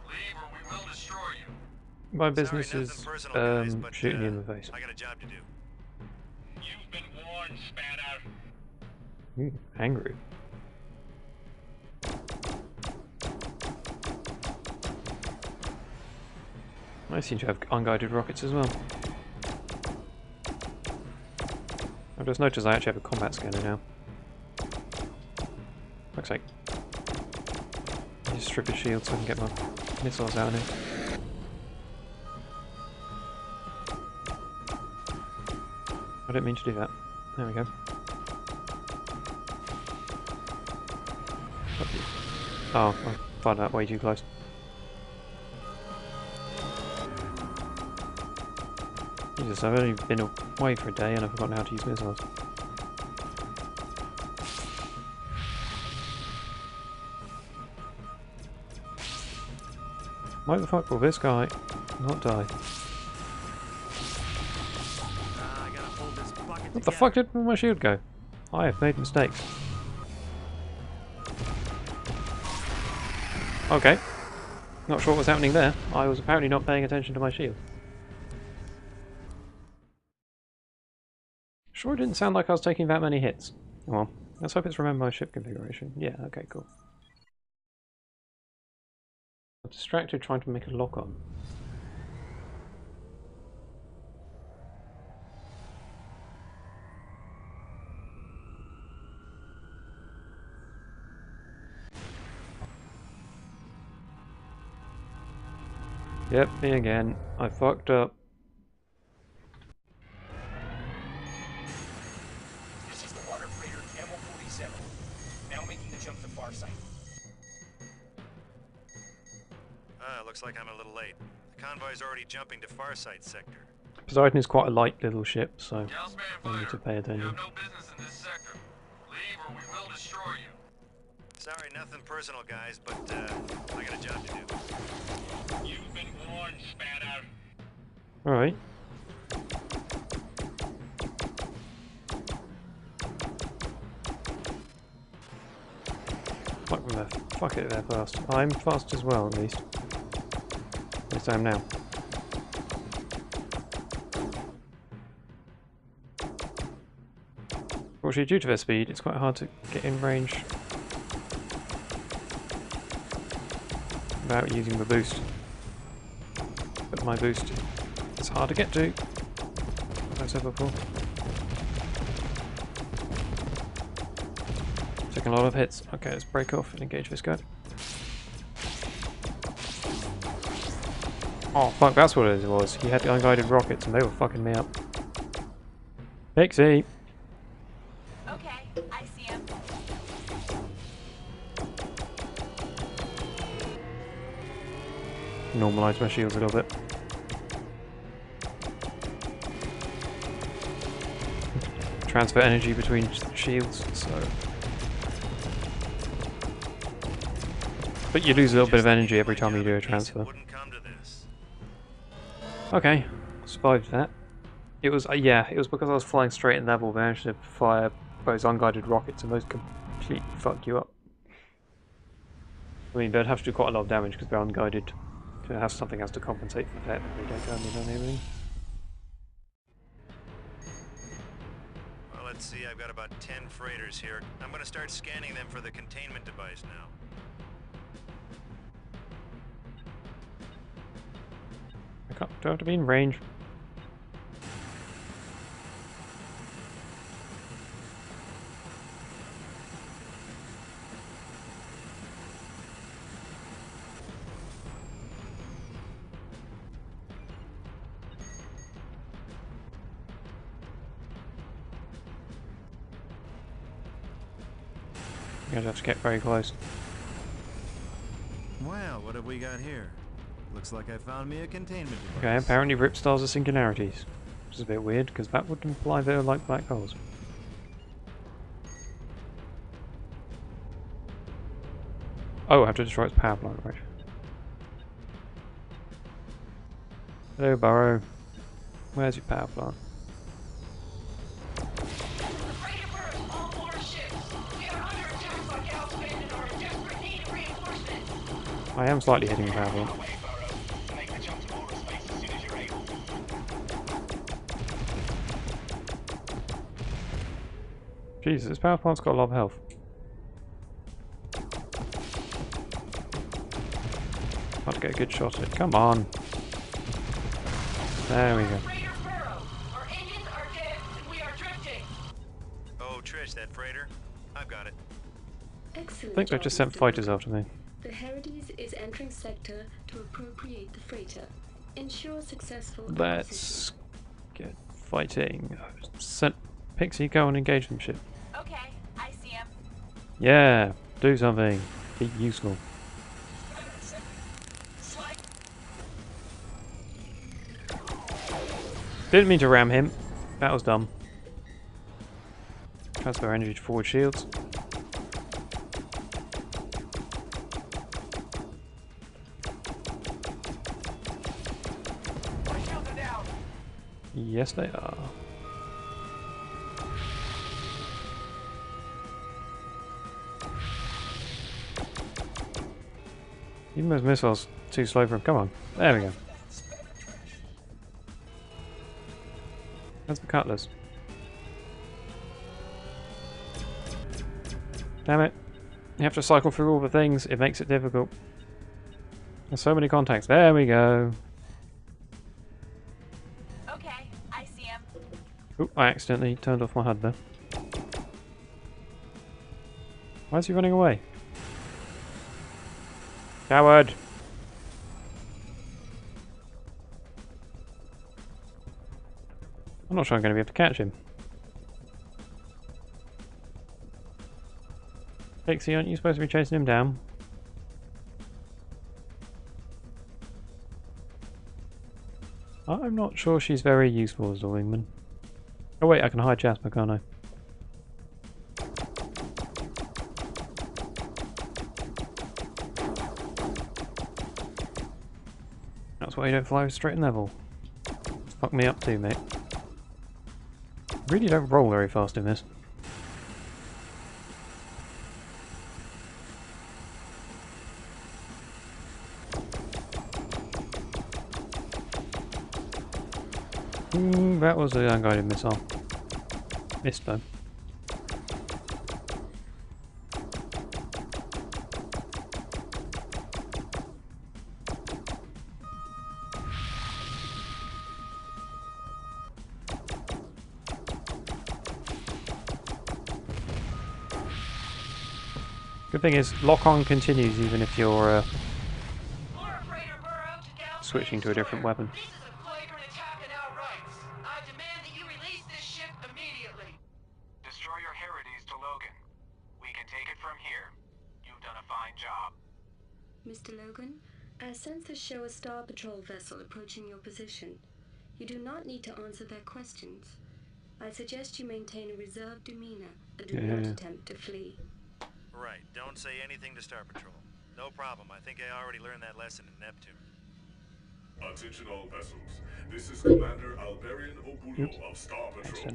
Leave or we will destroy you. My business is shooting you in the face. I got a job to do. You've been warned, Spanner. Angry. I seem to have unguided rockets as well. I've just noticed I actually have a combat scanner now. Fuck's sake. strip his shield so I can get my missiles out of him. I didn't mean to do that. There we go. Oh, I fired that way too close. Jesus, I've only been away for a day and I've forgotten how to use missiles. Why the fuck will this guy not die? What the fuck did my shield go? I have made mistakes. Okay. Not sure what was happening there. I was apparently not paying attention to my shield. Sure, it didn't sound like I was taking that many hits. Well, let's hope it's remember my ship configuration. Yeah, okay, cool. I'm distracted trying to make a lock on. Yep, me again. I fucked up. This is the water freighter MO-47. Now making the jump to Farsite. Looks like I'm a little late. The convoy's already jumping to Farsite sector. Poseidon is quite a light little ship, so I need to pay attention. You have no business in this sector. Leave or we will destroy you. Sorry, nothing personal, guys, but I got a job to do. You've been warned, Spanner. Alright. Fuck with that. Fuck it, they're fast. I'm fast as well, at least. At least I am now. Fortunately, due to their speed, it's quite hard to get in range without using the boost. But my boost is hard to get to, as I said before. Taking a lot of hits. Okay, let's break off and engage this guy. Oh fuck, that's what it was. He had the unguided rockets and they were fucking me up. Pixie! Okay, I see him. Normalise my shields a little bit. Transfer energy between shields, so... But you lose a little bit of energy every time you do a transfer. Okay, survived that. It was, yeah, it was because I was flying straight and level, I managed to fire those unguided rockets and those completely fuck you up. I mean, they'd have to do quite a lot of damage because they're unguided. So something has to compensate for the fact that they don't go in on everything. Well, let's see, I've got about 10 freighters here. I'm gonna start scanning them for the containment device now. Do I have to be in range? You guys have to get very close. Well, what have we got here? Looks like I found me a containment device. Okay, apparently rip stars are singularities. Which is a bit weird, because that would imply they're like black holes. Oh, I have to destroy its power plant, right. Hello, Burrow. Where's your power plant? I am slightly hitting the power plant. Jesus, this power plant's got a lot of health. Hard to get a good shot at it. Come on. There we go. Oh, Trish, that freighter? I've got it. I think they just sent fighters after me. The Herodes is entering sector to appropriate the freighter. Ensure successful Let's get fighting. Sent Pixie, go and engage them ship. Okay, I see him. Yeah, do something. Be useful. Didn't mean to ram him. That was dumb. Transfer energy to forward shields. Yes, they are. Even those missiles too slow for him. Come on. There we go. That's the cutlass. Damn it. You have to cycle through all the things. It makes it difficult. There's so many contacts. There we go. Okay, I see him. Oop, I accidentally turned off my HUD there. Why is he running away? Coward! I'm not sure I'm going to be able to catch him. Pixie, aren't you supposed to be chasing him down? I'm not sure she's very useful as a wingman. Oh wait, I can hide Jasper, can't I? That's why you don't fly straight and level. Fuck me up too, mate. Really don't roll very fast in this. That was the unguided missile. Missed though. Good thing is, lock-on continues even if you're switching to a different weapon. Destroyer Herodes to Logan. We can take it from here. You've done a fine job. Mr. Logan, our sensors show a Star Patrol vessel approaching your position. You do not need to answer their questions. I suggest you maintain a reserved demeanor and do not attempt to flee. Right, don't say anything to Star Patrol. No problem, I think I already learned that lesson in Neptune. Attention all vessels. This is Commander Alberian Obulo of Star Patrol.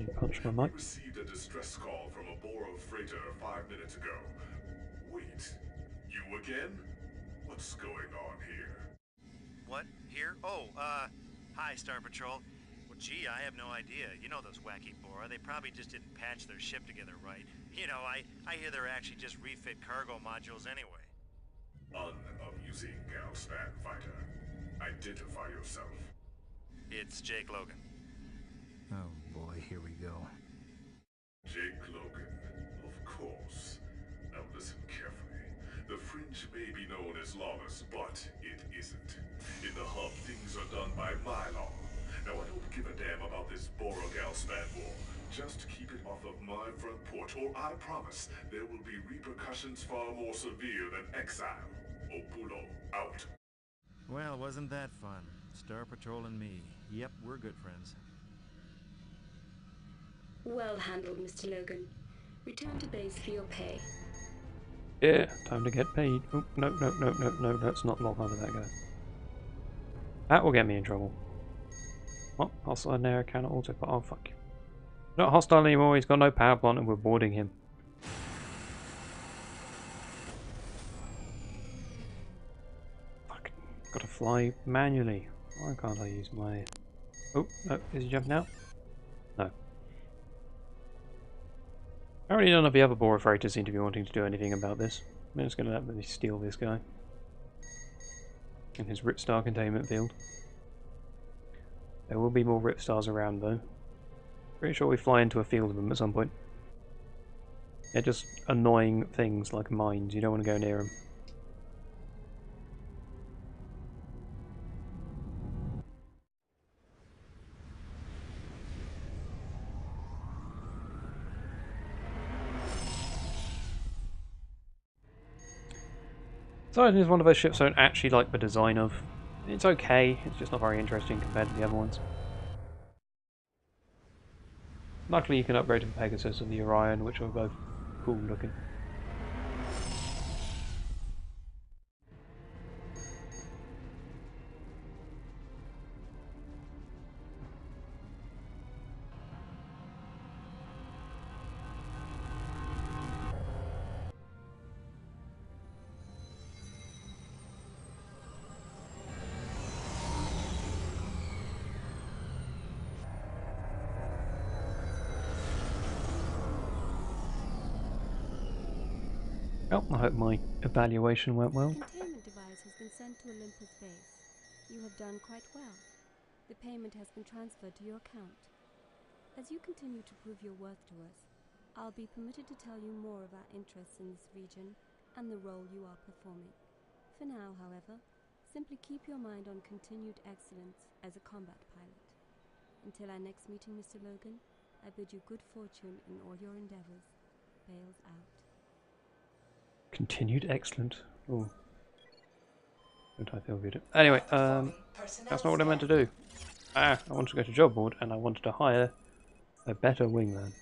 We received a distress call from a Boro freighter 5 minutes ago. Wait, you again? What's going on here? What? Here? Oh, hi Star Patrol. Well, gee, I have no idea. You know those wacky Bora, they probably just didn't patch their ship together right. You know, I hear they're actually just refit cargo modules anyway. Unamusing, Galspan fighter. Identify yourself. It's Jake Logan. Oh boy, here we go. Jake Logan, of course. Now listen carefully. The Fringe may be known as lawless, but it isn't. In the hub, things are done by my law. Now I don't give a damn about this Boro-Galspan war. Just keep it off of my front porch, or I promise there will be repercussions far more severe than exile. Obulo, out. Well, wasn't that fun? Star Patrol and me. Yep, we're good friends. Well handled, Mr. Logan. Return to base for your pay. Yeah, time to get paid. Oh, no, let's not log on to that guy. That will get me in trouble. What? Hostile in air cannot auto. Oh, fuck you. Not hostile anymore, he's got no power plant and we're boarding him. Fuck. Gotta fly manually. Why can't I use my... Oh, no, is he jumping out? No. Apparently none of the other Bora freighters seem to be wanting to do anything about this. I'm just gonna let me steal this guy. In his Ripstar containment field. There will be more Ripstars around though. Pretty sure we fly into a field of them at some point. They're just annoying things like mines, you don't want to go near them. Titan is one of those ships I don't actually like the design of. It's okay, it's just not very interesting compared to the other ones. Luckily you can upgrade to the Pegasus and the Orion, which are both cool looking. Well, I hope my evaluation went well. The containment device has been sent to Olympus base. You have done quite well. The payment has been transferred to your account. As you continue to prove your worth to us, I'll be permitted to tell you more of our interests in this region and the role you are performing. For now, however, simply keep your mind on continued excellence as a combat pilot. Until our next meeting, Mr. Logan, I bid you good fortune in all your endeavors. Bales out. Continued excellent. Ooh. Don't I feel good? Anyway, that's not what I meant to do. I wanted to go to job board and I wanted to hire a better wingman.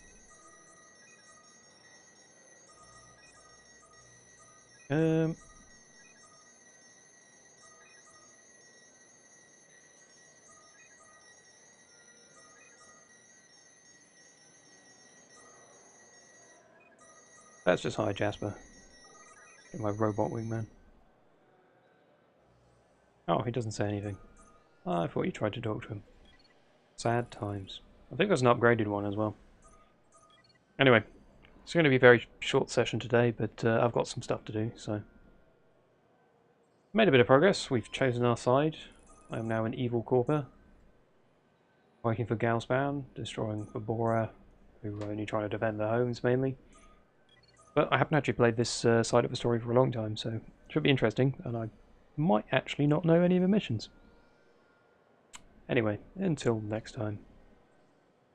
Let's just hire Jasper. Get my robot wingman. Oh, he doesn't say anything. Oh, I thought you tried to talk to him. Sad times. I think there's an upgraded one as well. Anyway, it's going to be a very short session today, but I've got some stuff to do, so... Made a bit of progress. We've chosen our side. I am now an evil corper. Working for Galspan, destroying for Bora, who are only trying to defend their homes mainly. But I haven't actually played this side of the story for a long time, so it should be interesting, and I might actually not know any of the missions. Anyway, until next time.